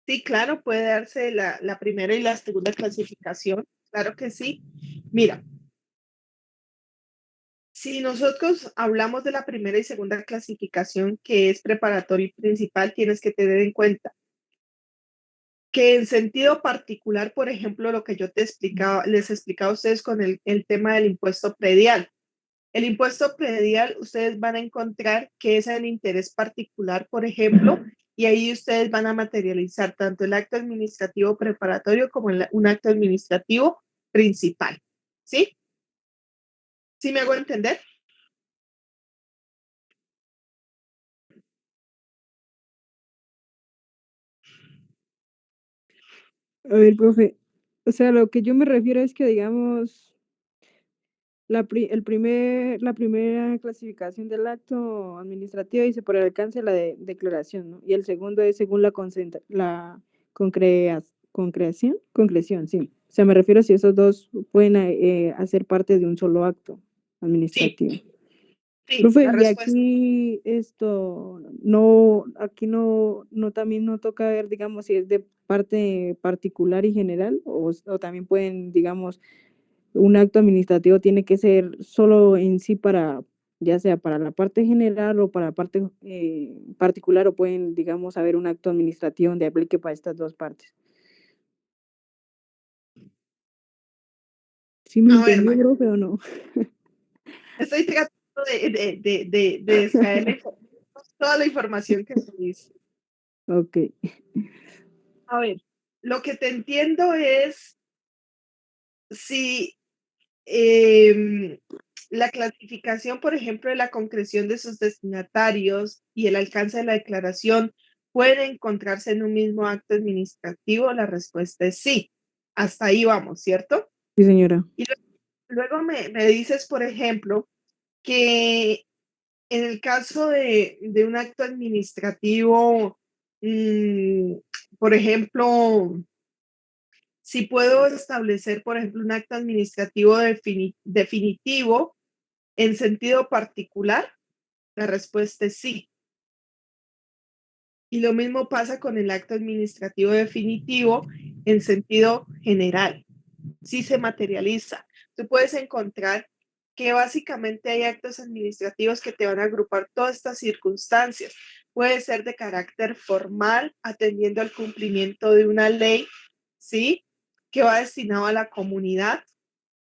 [SPEAKER 1] Sí, claro, puede darse la primera y la segunda clasificación. Claro que sí. Mira, si nosotros hablamos de la primera y segunda clasificación, que es preparatoria y principal, tienes que tener en cuenta que en sentido particular, por ejemplo, lo que yo les explicaba a ustedes con el tema del impuesto predial. El impuesto predial, ustedes van a encontrar que es en interés particular, por ejemplo, y ahí ustedes van a materializar tanto el acto administrativo preparatorio como un acto administrativo principal. ¿Sí? ¿Sí me hago entender?
[SPEAKER 2] A ver, profe, o sea, lo que yo me refiero es que, digamos, la primera clasificación del acto administrativo dice por el alcance de la declaración, ¿no? Y el segundo es según la concreción, sí. O sea, me refiero a si esos dos pueden hacer parte de un solo acto administrativo.
[SPEAKER 1] Sí, sí,
[SPEAKER 2] Profe,
[SPEAKER 1] la
[SPEAKER 2] y
[SPEAKER 1] respuesta.
[SPEAKER 2] aquí aquí no también no toca ver, digamos, si es de parte particular y general, o también pueden, digamos, un acto administrativo tiene que ser solo en sí para, ya sea para la parte general o para la parte particular, o pueden, digamos, haber un acto administrativo donde aplique para estas dos partes. ¿Sí me
[SPEAKER 1] A ver,
[SPEAKER 2] entendió, profe, o no?
[SPEAKER 1] estoy tratando de extraer toda la información que me dice.
[SPEAKER 2] Ok.
[SPEAKER 1] A ver, lo que te entiendo es si La clasificación, por ejemplo, de la concreción de sus destinatarios y el alcance de la declaración pueden encontrarse en un mismo acto administrativo. La respuesta es sí. Hasta ahí vamos, ¿cierto?
[SPEAKER 2] Sí, señora.
[SPEAKER 1] Y luego me dices, por ejemplo, que en el caso de un acto administrativo, por ejemplo, si puedo establecer, por ejemplo, un acto administrativo definitivo en sentido particular, la respuesta es sí. Y lo mismo pasa con el acto administrativo definitivo en sentido general. Sí se materializa. Tú puedes encontrar que básicamente hay actos administrativos que te van a agrupar todas estas circunstancias. Puede ser de carácter formal, atendiendo al cumplimiento de una ley, ¿sí? Que va destinado a la comunidad,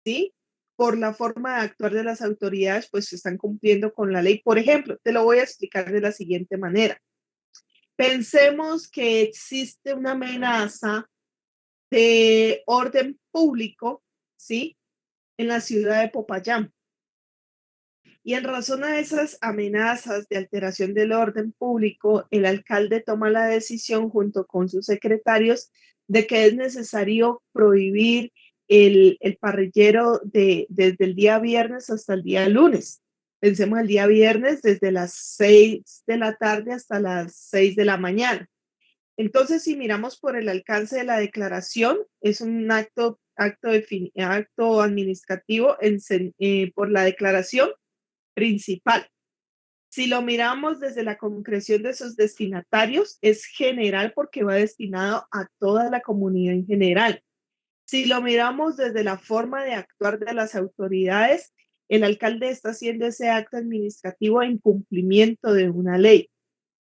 [SPEAKER 1] ¿sí? Por la forma de actuar de las autoridades, pues se están cumpliendo con la ley. Por ejemplo, te lo voy a explicar de la siguiente manera. Pensemos que existe una amenaza de orden público, ¿sí? En la ciudad de Popayán. Y en razón a esas amenazas de alteración del orden público, el alcalde toma la decisión junto con sus secretarios de que es necesario prohibir el parrillero desde el día viernes hasta el día lunes. Pensemos el día viernes desde las 6 de la tarde hasta las 6 de la mañana. Entonces, si miramos por el alcance de la declaración, es un acto administrativo por la declaración principal. Si lo miramos desde la concreción de sus destinatarios, es general porque va destinado a toda la comunidad en general. Si lo miramos desde la forma de actuar de las autoridades, el alcalde está haciendo ese acto administrativo en cumplimiento de una ley.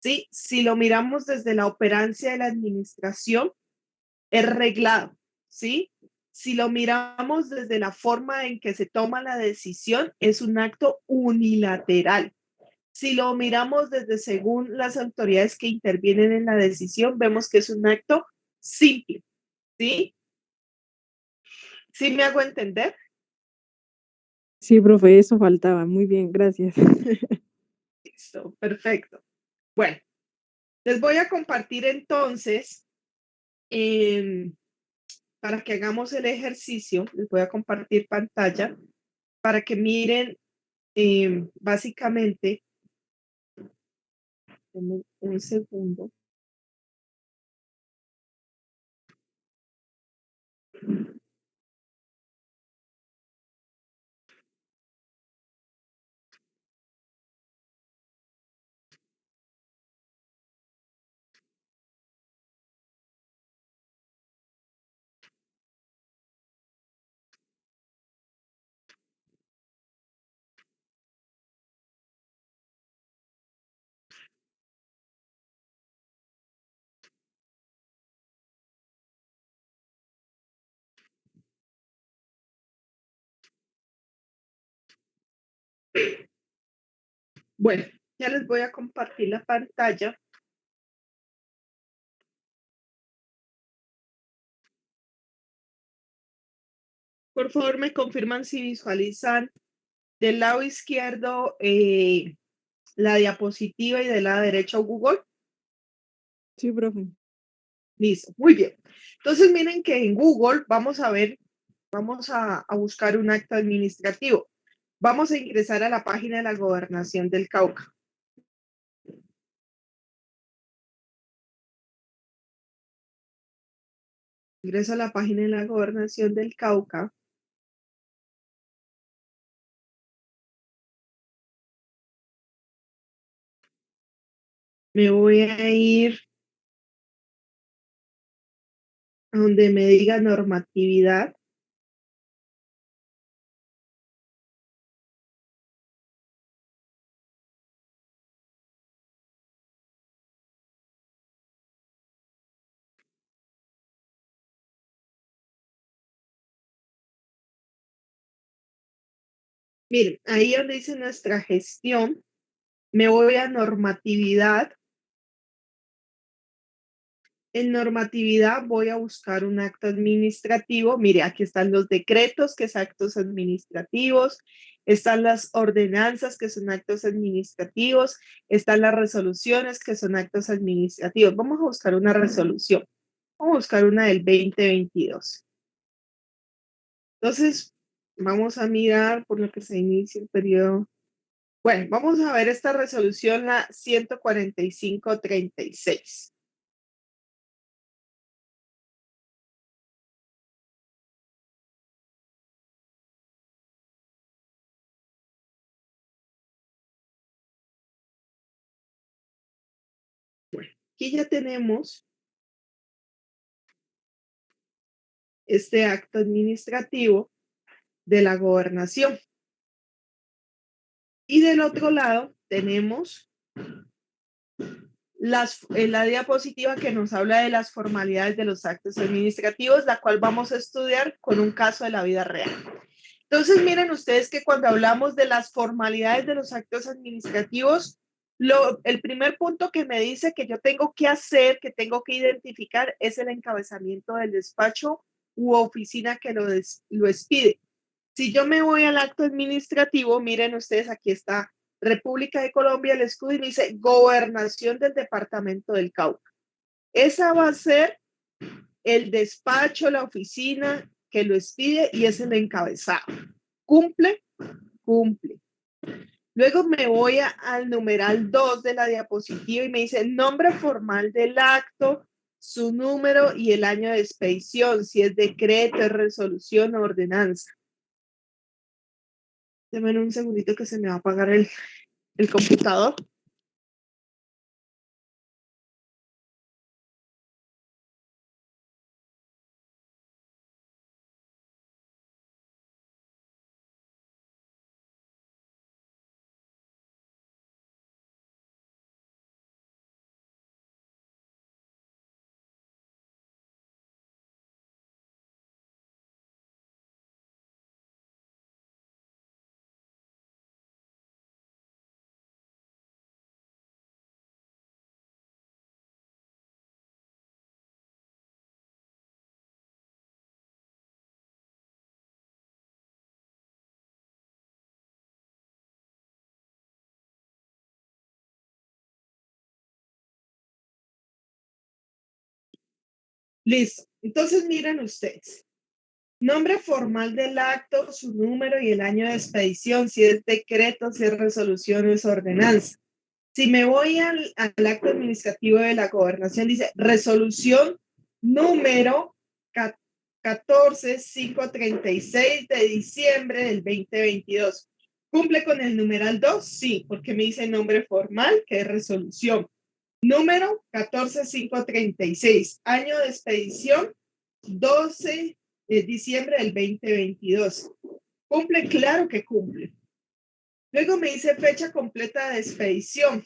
[SPEAKER 1] ¿Sí? Si lo miramos desde la operancia de la administración, es reglado, ¿sí? Si lo miramos desde la forma en que se toma la decisión, es un acto unilateral. Si lo miramos desde según las autoridades que intervienen en la decisión, vemos que es un acto simple, ¿sí? ¿Sí me hago entender?
[SPEAKER 2] Sí, profe, eso faltaba. Muy bien, gracias.
[SPEAKER 1] Listo, perfecto. Bueno, les voy a compartir entonces, para que hagamos el ejercicio, les voy a compartir pantalla para que miren básicamente, un segundo. Bueno, ya les voy a compartir la pantalla. Por favor, me confirman si visualizan del lado izquierdo la diapositiva y del lado derecho Google.
[SPEAKER 2] Sí, profe.
[SPEAKER 1] Listo, muy bien. Entonces, miren que en Google vamos a ver, vamos a buscar un acto administrativo. Vamos a ingresar a la página de la Gobernación del Cauca. Ingreso a la página de la Gobernación del Cauca. Me voy a ir a donde me diga normatividad. Miren, ahí donde dice nuestra gestión, me voy a normatividad. En normatividad voy a buscar un acto administrativo. Mire, aquí están los decretos, que son actos administrativos. Están las ordenanzas, que son actos administrativos. Están las resoluciones, que son actos administrativos. Vamos a buscar una resolución. Vamos a buscar una del 2022. Entonces, vamos a mirar por lo que se inicia el periodo. Bueno, vamos a ver esta resolución, la 145/36. Aquí ya tenemos este acto administrativo de la gobernación. Y del otro lado tenemos la diapositiva que nos habla de las formalidades de los actos administrativos, la cual vamos a estudiar con un caso de la vida real. Entonces, miren ustedes que cuando hablamos de las formalidades de los actos administrativos, el primer punto que me dice que yo tengo que hacer, que tengo que identificar, es el encabezamiento del despacho u oficina que lo expide. Si yo me voy al acto administrativo, miren ustedes, aquí está República de Colombia, el escudo, y dice Gobernación del Departamento del Cauca. Esa va a ser el despacho, la oficina que lo expide y es el encabezado. ¿Cumple? Cumple. Luego me voy al numeral 2 de la diapositiva y me dice el nombre formal del acto, su número y el año de expedición, si es decreto, es resolución o ordenanza. Denme un segundito que se me va a apagar el computador. Listo. Entonces miren ustedes. Nombre formal del acto, su número y el año de expedición, si es decreto, si es resolución o es ordenanza. Si me voy al acto administrativo de la gobernación, dice resolución número 14536 de diciembre del 2022. ¿Cumple con el numeral 2? Sí, porque me dice nombre formal, que es resolución. Número 14536. Año de expedición 12 de diciembre del 2022. ¿Cumple? Claro que cumple. Luego me dice fecha completa de expedición.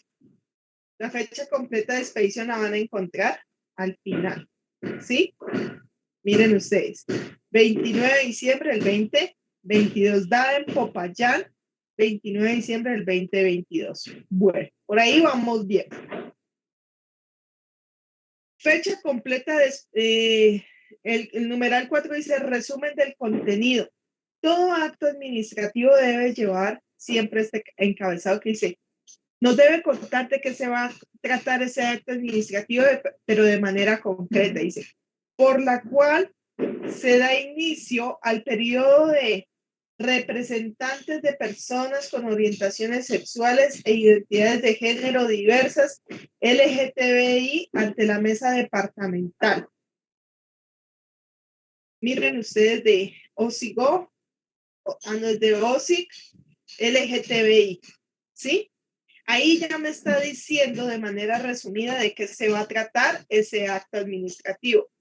[SPEAKER 1] La fecha completa de expedición la van a encontrar al final. ¿Sí? Miren ustedes. 29 de diciembre del 2022. Dada en Popayán, 29 de diciembre del 2022. Bueno, por ahí vamos bien. Fecha completa de... el numeral 4 dice resumen del contenido. Todo acto administrativo debe llevar siempre este encabezado que dice, nos debe contar de qué se va a tratar ese acto administrativo, pero de manera concreta, dice, por la cual se da inicio al periodo de representantes de personas con orientaciones sexuales e identidades de género diversas LGTBI ante la mesa departamental. Miren ustedes de OSIGO, de OSIC, LGTBI, ¿sí? Ahí ya me está diciendo de manera resumida de qué se va a tratar ese acto administrativo.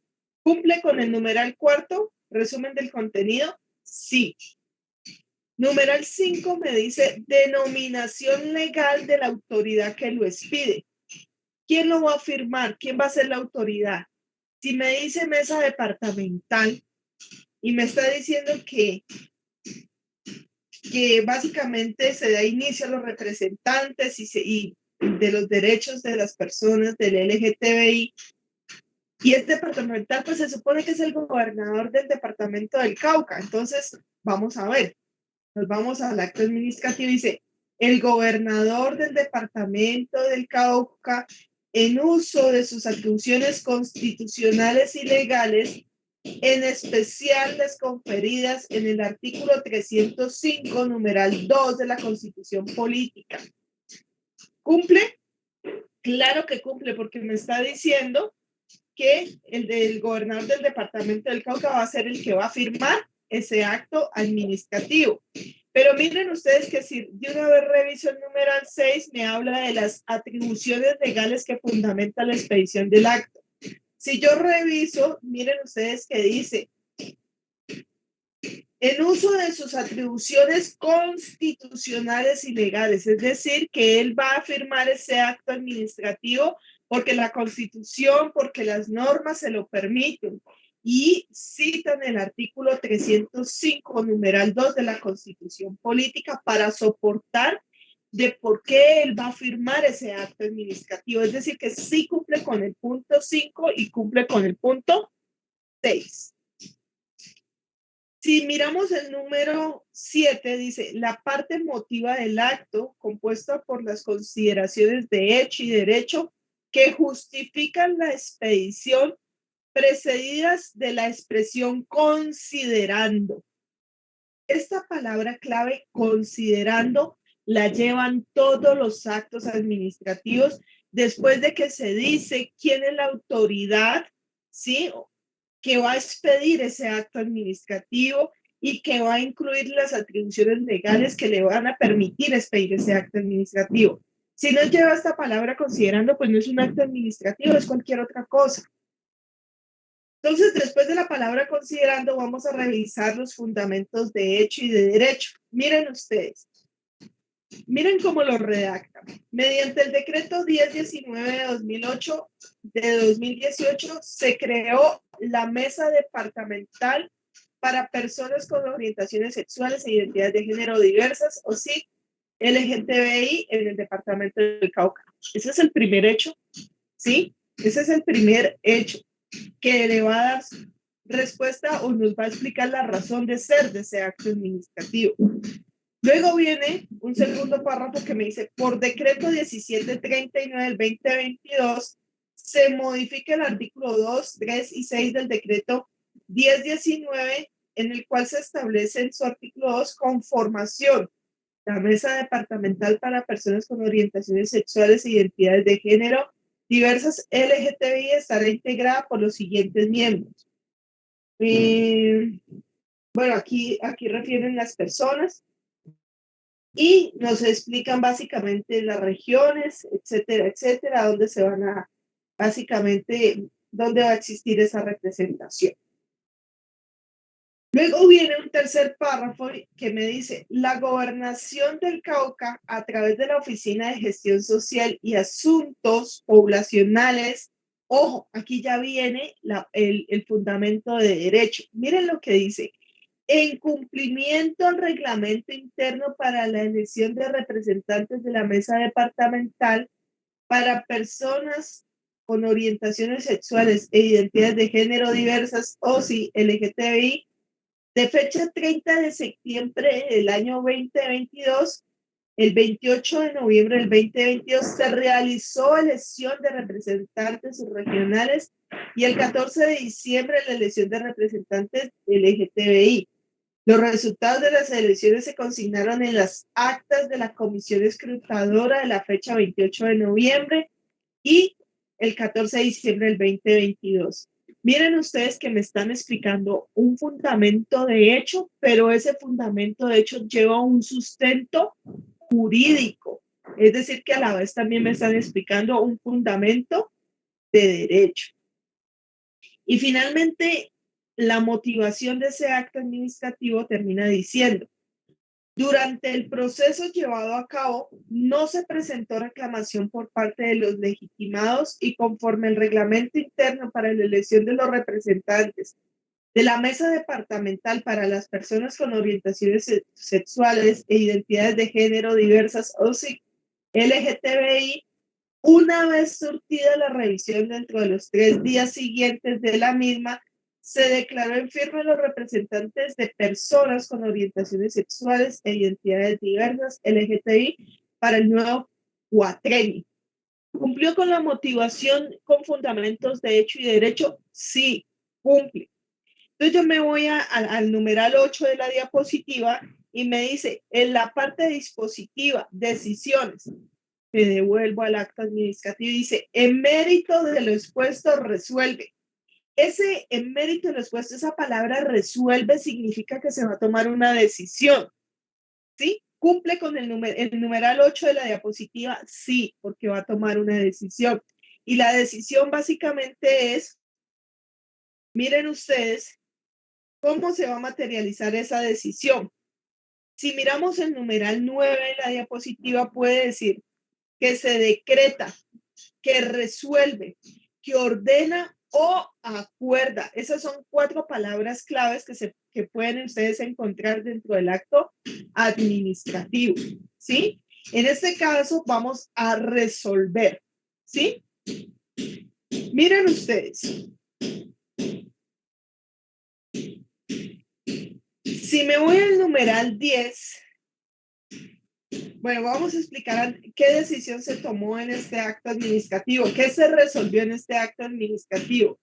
[SPEAKER 1] ¿Cumple con el numeral 4? ¿Resumen del contenido? Sí. Numeral 5 me dice denominación legal de la autoridad que lo expide. ¿Quién lo va a firmar? ¿Quién va a ser la autoridad? Si me dice mesa departamental y me está diciendo que básicamente se da inicio a los representantes y de los derechos de las personas del LGTBI, Y es departamental, pues se supone que es el gobernador del departamento del Cauca. Entonces, vamos a ver, nos vamos al acto administrativo. Dice, el gobernador del departamento del Cauca, en uso de sus atribuciones constitucionales y legales, en especial las conferidas en el artículo 305, numeral 2 de la Constitución Política. ¿Cumple? Claro que cumple, porque me está diciendo que el del gobernador del departamento del Cauca va a ser el que va a firmar ese acto administrativo. Pero miren ustedes que si de una vez reviso el numeral 6, me habla de las atribuciones legales que fundamentan la expedición del acto. Si yo reviso, miren ustedes que dice, en uso de sus atribuciones constitucionales y legales, es decir, que él va a firmar ese acto administrativo porque la Constitución, porque las normas se lo permiten. Y citan el artículo 305, numeral 2 de la Constitución Política para soportar de por qué él va a firmar ese acto administrativo. Es decir, que sí cumple con el punto 5 y cumple con el punto 6. Si miramos el número 7, dice, la parte emotiva del acto, compuesta por las consideraciones de hecho y derecho que justifican la expedición, precedidas de la expresión considerando. Esta palabra clave, considerando, la llevan todos los actos administrativos después de que se dice quién es la autoridad, ¿sí?, que va a expedir ese acto administrativo y que va a incluir las atribuciones legales que le van a permitir expedir ese acto administrativo. Si no lleva esta palabra considerando, pues no es un acto administrativo, es cualquier otra cosa. Entonces, después de la palabra considerando, vamos a revisar los fundamentos de hecho y de derecho. Miren ustedes. Miren cómo lo redactan. Mediante el decreto 1019 de 2008, de 2018, se creó la Mesa Departamental para Personas con Orientaciones Sexuales e Identidades de Género Diversas, o sí, LGTBI, en el departamento del Cauca. Ese es el primer hecho, ¿sí? Ese es el primer hecho que le va a dar respuesta o nos va a explicar la razón de ser de ese acto administrativo. Luego viene un segundo párrafo que me dice, por decreto 1739 del 2022, se modifica el artículo 2, 3 y 6 del decreto 1019, en el cual se establece en su artículo 2 conformación. La Mesa Departamental para Personas con Orientaciones Sexuales e Identidades de Género Diversas LGTBI estará integrada por los siguientes miembros. Bueno, aquí refieren las personas y nos explican básicamente las regiones, etcétera, dónde se van a, básicamente, dónde va a existir esa representación. Luego viene un tercer párrafo que me dice, la gobernación del Cauca, a través de la Oficina de Gestión Social y Asuntos Poblacionales, ojo, aquí ya viene el fundamento de derecho. Miren lo que dice, en cumplimiento al reglamento interno para la elección de representantes de la mesa departamental para personas con orientaciones sexuales e identidades de género diversas, o si LGTBI, de fecha 30 de septiembre del año 2022, el 28 de noviembre del 2022 se realizó elección de representantes regionales y el 14 de diciembre la elección de representantes LGTBI. Los resultados de las elecciones se consignaron en las actas de la comisión escrutadora de la fecha 28 de noviembre y el 14 de diciembre del 2022. Miren ustedes que me están explicando un fundamento de hecho, pero ese fundamento de hecho lleva un sustento jurídico. Es decir, que a la vez también me están explicando un fundamento de derecho. Y finalmente, la motivación de ese acto administrativo termina diciendo, durante el proceso llevado a cabo, no se presentó reclamación por parte de los legitimados y conforme el reglamento interno para la elección de los representantes de la Mesa Departamental para las Personas con Orientaciones Sexuales e Identidades de Género Diversas, o LGTBI, Una vez surtida la revisión dentro de los 3 días siguientes de la misma, se declaró en firme los representantes de personas con orientaciones sexuales e identidades diversas LGTBI para el nuevo cuatrenio. ¿Cumplió con la motivación con fundamentos de hecho y derecho? Sí, cumple. Entonces yo me voy al numeral 8 de la diapositiva y me dice, en la parte dispositiva, decisiones, me devuelvo al acto administrativo y dice, en mérito de lo expuesto, resuelve. Ese en mérito de lo expuesto, esa palabra resuelve significa que se va a tomar una decisión, ¿sí? ¿Cumple con el numeral 8 de la diapositiva? Sí, porque va a tomar una decisión. Y la decisión básicamente es, miren ustedes, ¿cómo se va a materializar esa decisión? Si miramos el numeral 9 de la diapositiva, puede decir que se decreta, que resuelve, que ordena o acuerda. Esas son 4 palabras claves que pueden ustedes encontrar dentro del acto administrativo, ¿sí? En este caso vamos a resolver, ¿sí? Miren ustedes. Si me voy al numeral 10, bueno, vamos a explicar qué decisión se tomó en este acto administrativo, qué se resolvió en este acto administrativo.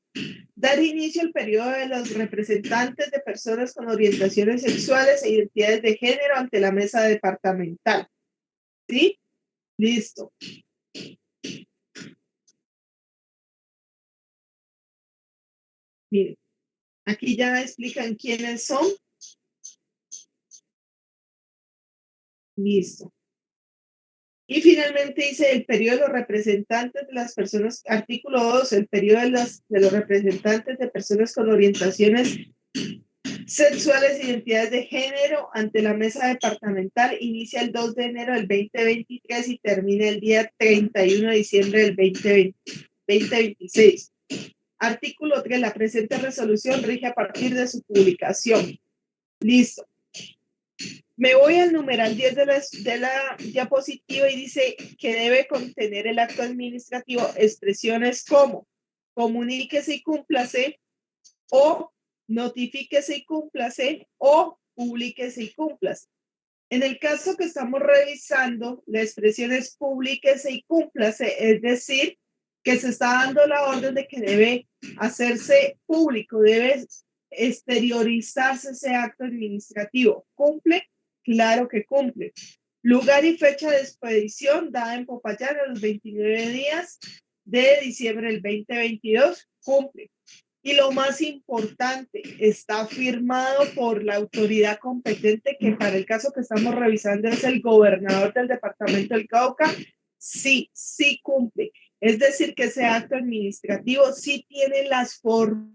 [SPEAKER 1] Dar inicio al periodo de los representantes de personas con orientaciones sexuales e identidades de género ante la mesa departamental. ¿Sí? Listo. Miren, aquí ya explican quiénes son. Listo. Y finalmente dice el periodo de los representantes de las personas, artículo 2, el periodo de los representantes de personas con orientaciones sexuales e identidades de género ante la mesa departamental inicia el 2 de enero del 2023 y termina el día 31 de diciembre del 2026. Artículo 3. La presente resolución rige a partir de su publicación. Listo. Me voy al numeral 10 de la diapositiva y dice que debe contener el acto administrativo expresiones como comuníquese y cúmplase o notifíquese y cúmplase o publíquese y cúmplase. En el caso que estamos revisando, la expresión es publíquese y cúmplase, es decir, que se está dando la orden de que debe hacerse público, debe exteriorizarse ese acto administrativo. ¿Cumple? Claro que cumple. Lugar y fecha de expedición dada en Popayán a los 29 días de diciembre del 2022. Cumple. Y lo más importante, está firmado por la autoridad competente, que para el caso que estamos revisando es el gobernador del departamento del Cauca. Sí, sí cumple. Es decir, que ese acto administrativo sí tiene las formas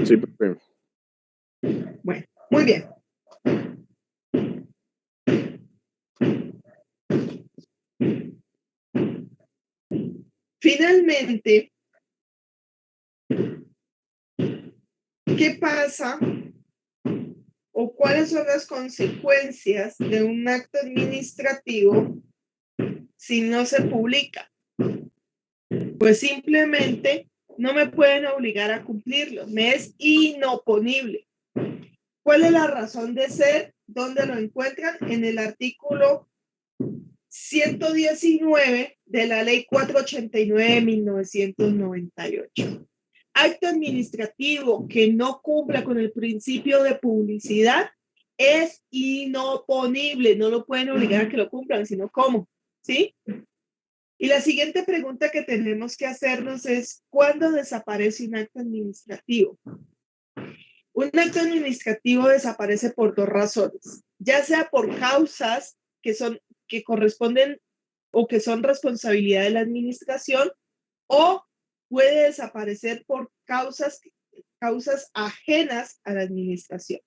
[SPEAKER 4] Sí, profe.
[SPEAKER 1] Bueno, muy bien. Finalmente, ¿qué pasa o cuáles son las consecuencias de un acto administrativo si no se publica? Pues simplemente no me pueden obligar a cumplirlo, me es inoponible. ¿Cuál es la razón de ser? ¿Dónde lo encuentran? En el artículo 119 de la ley 489 de 1998. Acto administrativo que no cumpla con el principio de publicidad es inoponible, no lo pueden obligar a que lo cumplan, sino ¿cómo? ¿Sí? Y la siguiente pregunta que tenemos que hacernos es, ¿cuándo desaparece un acto administrativo? Un acto administrativo desaparece por dos razones, ya sea por causas que corresponden o que son responsabilidad de la administración, o puede desaparecer por causas ajenas a la administración.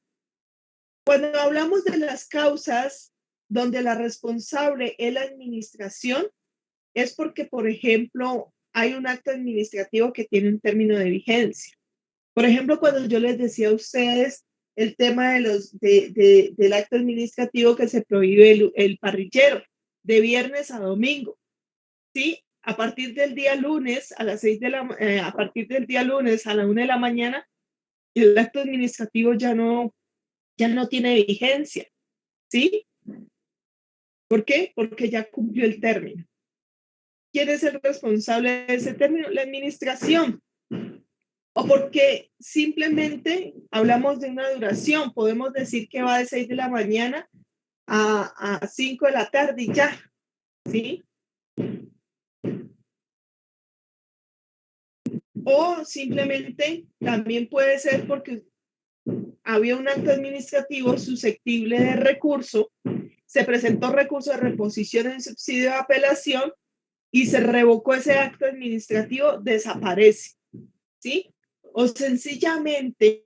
[SPEAKER 1] Cuando hablamos de las causas donde la responsable es la administración, es porque, por ejemplo, hay un acto administrativo que tiene un término de vigencia. Por ejemplo, cuando yo les decía a ustedes el tema del acto administrativo que se prohíbe el parrillero de viernes a domingo, ¿sí? A partir del día lunes a las 6 a partir del día lunes a la 1 de la mañana, el acto administrativo ya no tiene vigencia, ¿sí? ¿Por qué? Porque ya cumplió el término. ¿Quién es el responsable de ese término? La administración. O porque simplemente hablamos de una duración, podemos decir que va de 6 de la mañana a 5 de la tarde y ya, ¿sí? O simplemente también puede ser porque había un acto administrativo susceptible de recurso, se presentó recurso de reposición en subsidio de apelación y se revocó ese acto administrativo, desaparece, ¿sí? O sencillamente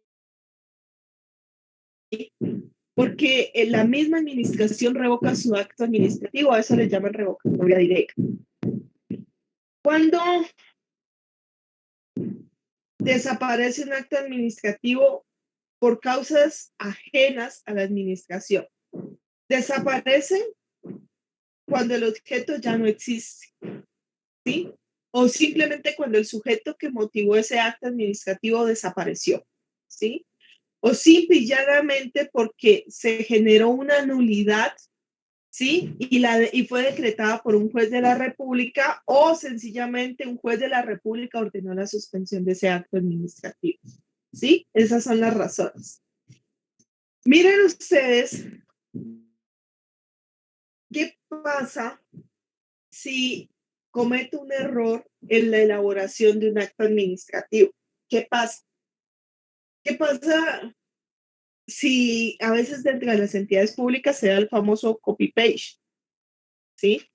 [SPEAKER 1] porque la misma administración revoca su acto administrativo, a eso le llaman revocatoria directa. Cuando desaparece un acto administrativo por causas ajenas a la administración, desaparece cuando el objeto ya no existe, ¿sí? O simplemente cuando el sujeto que motivó ese acto administrativo desapareció, ¿sí? O simple y llanamente porque se generó una nulidad, ¿sí? Y fue decretada por un juez de la República o sencillamente un juez de la República ordenó la suspensión de ese acto administrativo, ¿sí? Esas son las razones. Miren ustedes qué pasa si cometo un error en la elaboración de un acto administrativo. ¿Qué pasa? ¿Qué pasa si a veces dentro de las entidades públicas se da el famoso copy-paste? ¿Sí?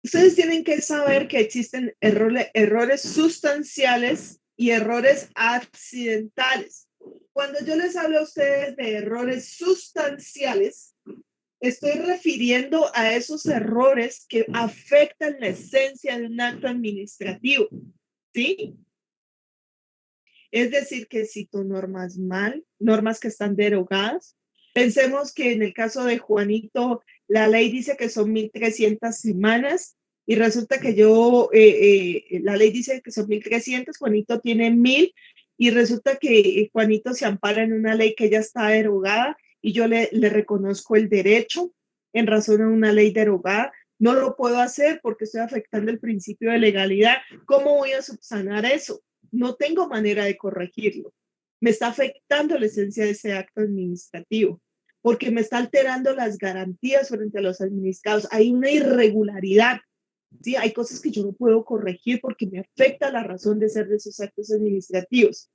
[SPEAKER 1] Ustedes tienen que saber que existen errores sustanciales y errores accidentales. Cuando yo les hablo a ustedes de errores sustanciales, estoy refiriendo a esos errores que afectan la esencia de un acto administrativo, ¿sí? Es decir, que cito normas mal, normas que están derogadas. Pensemos que en el caso de Juanito, la ley dice que son 1.300 semanas y resulta que la ley dice que son 1.300, Juanito tiene 1.000 y resulta que Juanito se ampara en una ley que ya está derogada y yo le reconozco el derecho en razón a una ley derogada. No lo puedo hacer porque estoy afectando el principio de legalidad. ¿Cómo voy a subsanar eso? No tengo manera de corregirlo. Me está afectando la esencia de ese acto administrativo, porque me está alterando las garantías frente a los administrados. Hay una irregularidad, ¿sí? Hay cosas que yo no puedo corregir porque me afecta la razón de ser de esos actos administrativos.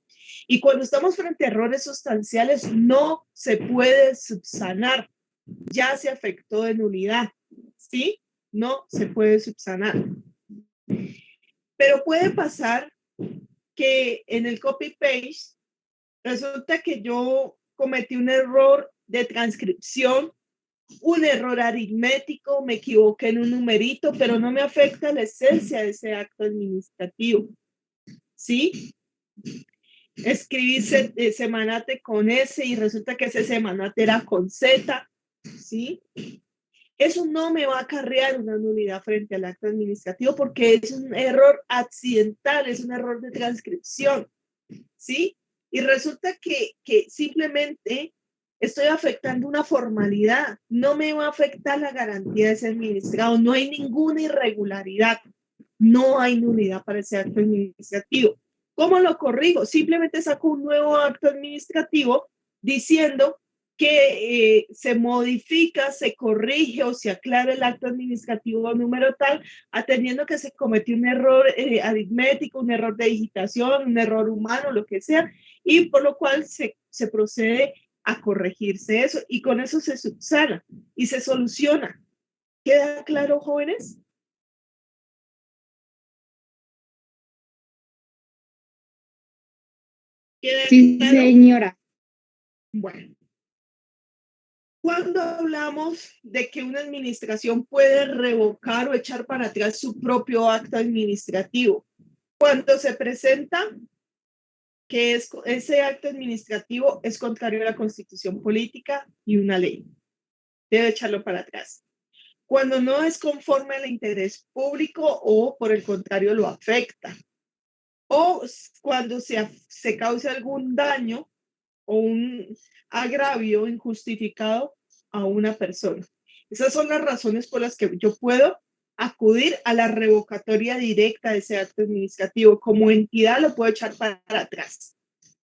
[SPEAKER 1] Y cuando estamos frente a errores sustanciales, no se puede subsanar. Ya se afectó de nulidad, ¿sí? No se puede subsanar. Pero puede pasar que en el copy-paste resulta que yo cometí un error de transcripción, un error aritmético, me equivoqué en un numerito, pero no me afecta la esencia de ese acto administrativo. ¿Sí? Escribí semanate con S y resulta que ese semanate era con Z. ¿Sí? Eso no me va a acarrear una nulidad frente al acto administrativo porque es un error accidental, es un error de transcripción, ¿sí? Y resulta que simplemente estoy afectando una formalidad, no me va a afectar la garantía de ese administrado, no hay ninguna irregularidad, no hay nulidad para ese acto administrativo. ¿Cómo lo corrijo? Simplemente saco un nuevo acto administrativo diciendo que se modifica, se corrige o se aclara el acto administrativo número tal, atendiendo que se cometió un error aritmético, un error de digitación, un error humano, lo que sea, y por lo cual se procede a corregirse eso y con eso se subsana y se soluciona. ¿Queda claro, jóvenes? ¿Queda
[SPEAKER 3] Sí,
[SPEAKER 1] claro?
[SPEAKER 3] señora.
[SPEAKER 1] Bueno. Cuando hablamos de que una administración puede revocar o echar para atrás su propio acto administrativo, cuando se presenta que ese acto administrativo es contrario a la Constitución política y una ley, debe echarlo para atrás. Cuando no es conforme al interés público o por el contrario lo afecta, o cuando se causa algún daño o un agravio injustificado a una persona. Esas son las razones por las que yo puedo acudir a la revocatoria directa de ese acto administrativo. Como entidad lo puedo echar para atrás,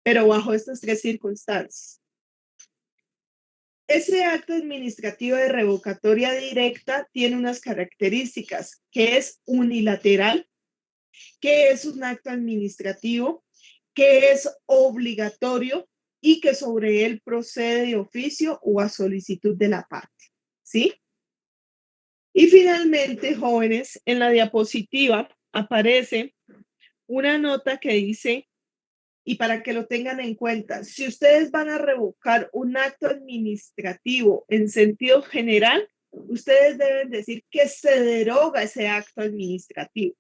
[SPEAKER 1] pero bajo estas tres circunstancias. Ese acto administrativo de revocatoria directa tiene unas características, que es unilateral, que es un acto administrativo, que es obligatorio y que sobre él procede de oficio o a solicitud de la parte. ¿Sí? Y finalmente, jóvenes, en la diapositiva aparece una nota que dice, y para que lo tengan en cuenta, si ustedes van a revocar un acto administrativo en sentido general, ustedes deben decir que se deroga ese acto administrativo.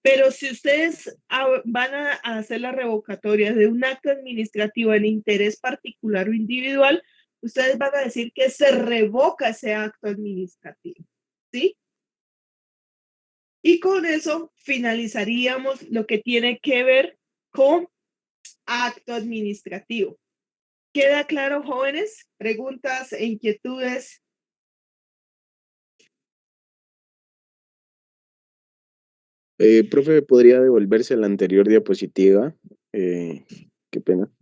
[SPEAKER 1] Pero si ustedes van a hacer la revocatoria de un acto administrativo en interés particular o individual, ustedes van a decir que se revoca ese acto administrativo, ¿sí? Y con eso finalizaríamos lo que tiene que ver con acto administrativo. ¿Queda claro, jóvenes? ¿Preguntas e inquietudes?
[SPEAKER 4] Profe, ¿podría devolverse a la anterior diapositiva? Qué pena.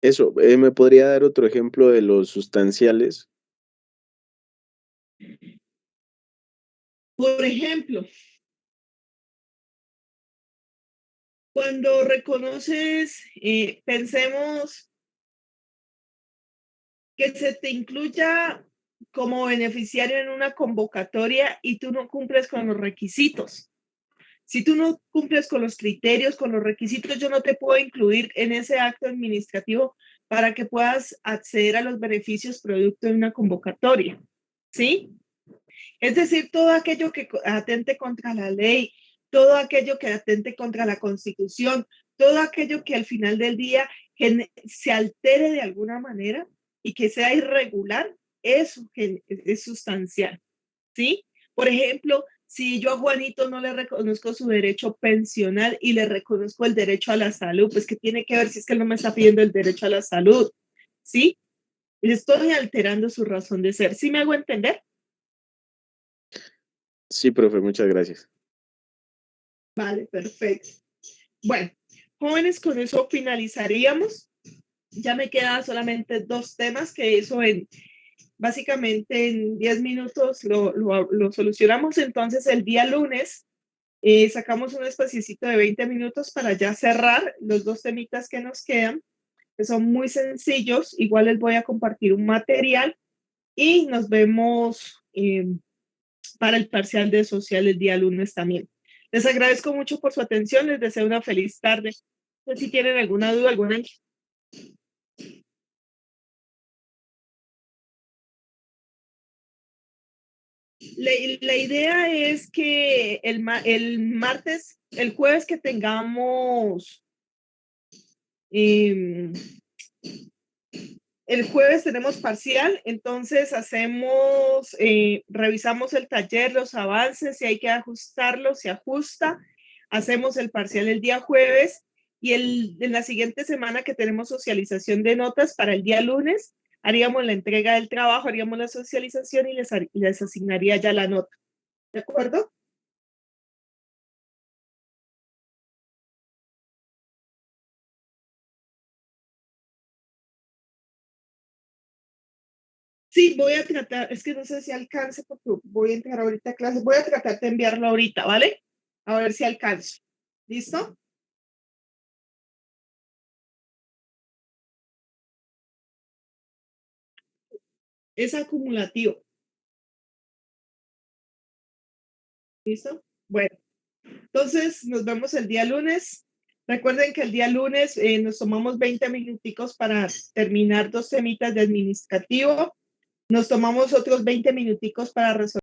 [SPEAKER 4] Eso, ¿me podría dar otro ejemplo de los sustanciales?
[SPEAKER 1] Por ejemplo, cuando reconoces, pensemos que se te incluya como beneficiario en una convocatoria y tú no cumples con los requisitos. Si tú no cumples con los criterios, con los requisitos, yo no te puedo incluir en ese acto administrativo para que puedas acceder a los beneficios producto de una convocatoria, ¿sí? Es decir, todo aquello que atente contra la ley, todo aquello que atente contra la Constitución, todo aquello que al final del día se altere de alguna manera y que sea irregular, eso es sustancial, ¿sí? Por ejemplo, si yo a Juanito no le reconozco su derecho pensional y le reconozco el derecho a la salud, pues ¿qué tiene que ver si es que él no me está pidiendo el derecho a la salud? ¿Sí? Le estoy alterando su razón de ser. ¿Sí me hago entender?
[SPEAKER 4] Sí, profe, muchas gracias.
[SPEAKER 1] Vale, perfecto. Bueno, jóvenes, con eso finalizaríamos. Ya me quedan solamente 2 temas que eso básicamente en 10 minutos lo solucionamos. Entonces el día lunes sacamos un espaciocito de 20 minutos para ya cerrar los 2 temitas que nos quedan, que son muy sencillos. Igual les voy a compartir un material y nos vemos para el parcial de social el día lunes también. Les agradezco mucho por su atención, les deseo una feliz tarde. No sé si tienen alguna duda, alguna. La idea es que el martes, el jueves que tengamos, el jueves tenemos parcial, entonces hacemos, revisamos el taller, los avances, si hay que ajustarlo, se ajusta, hacemos el parcial el día jueves y en la siguiente semana que tenemos socialización de notas para el día lunes, haríamos la entrega del trabajo, haríamos la socialización y les asignaría ya la nota. ¿De acuerdo? Sí, voy a tratar, es que no sé si alcance porque voy a entrar ahorita a clase, voy a tratar de enviarlo ahorita, ¿vale? A ver si alcanzo. ¿Listo? Es acumulativo. ¿Listo? Bueno, entonces nos vemos el día lunes. Recuerden que el día lunes nos tomamos 20 minuticos para terminar 2 temitas de administrativo. Nos tomamos otros 20 minuticos para resolver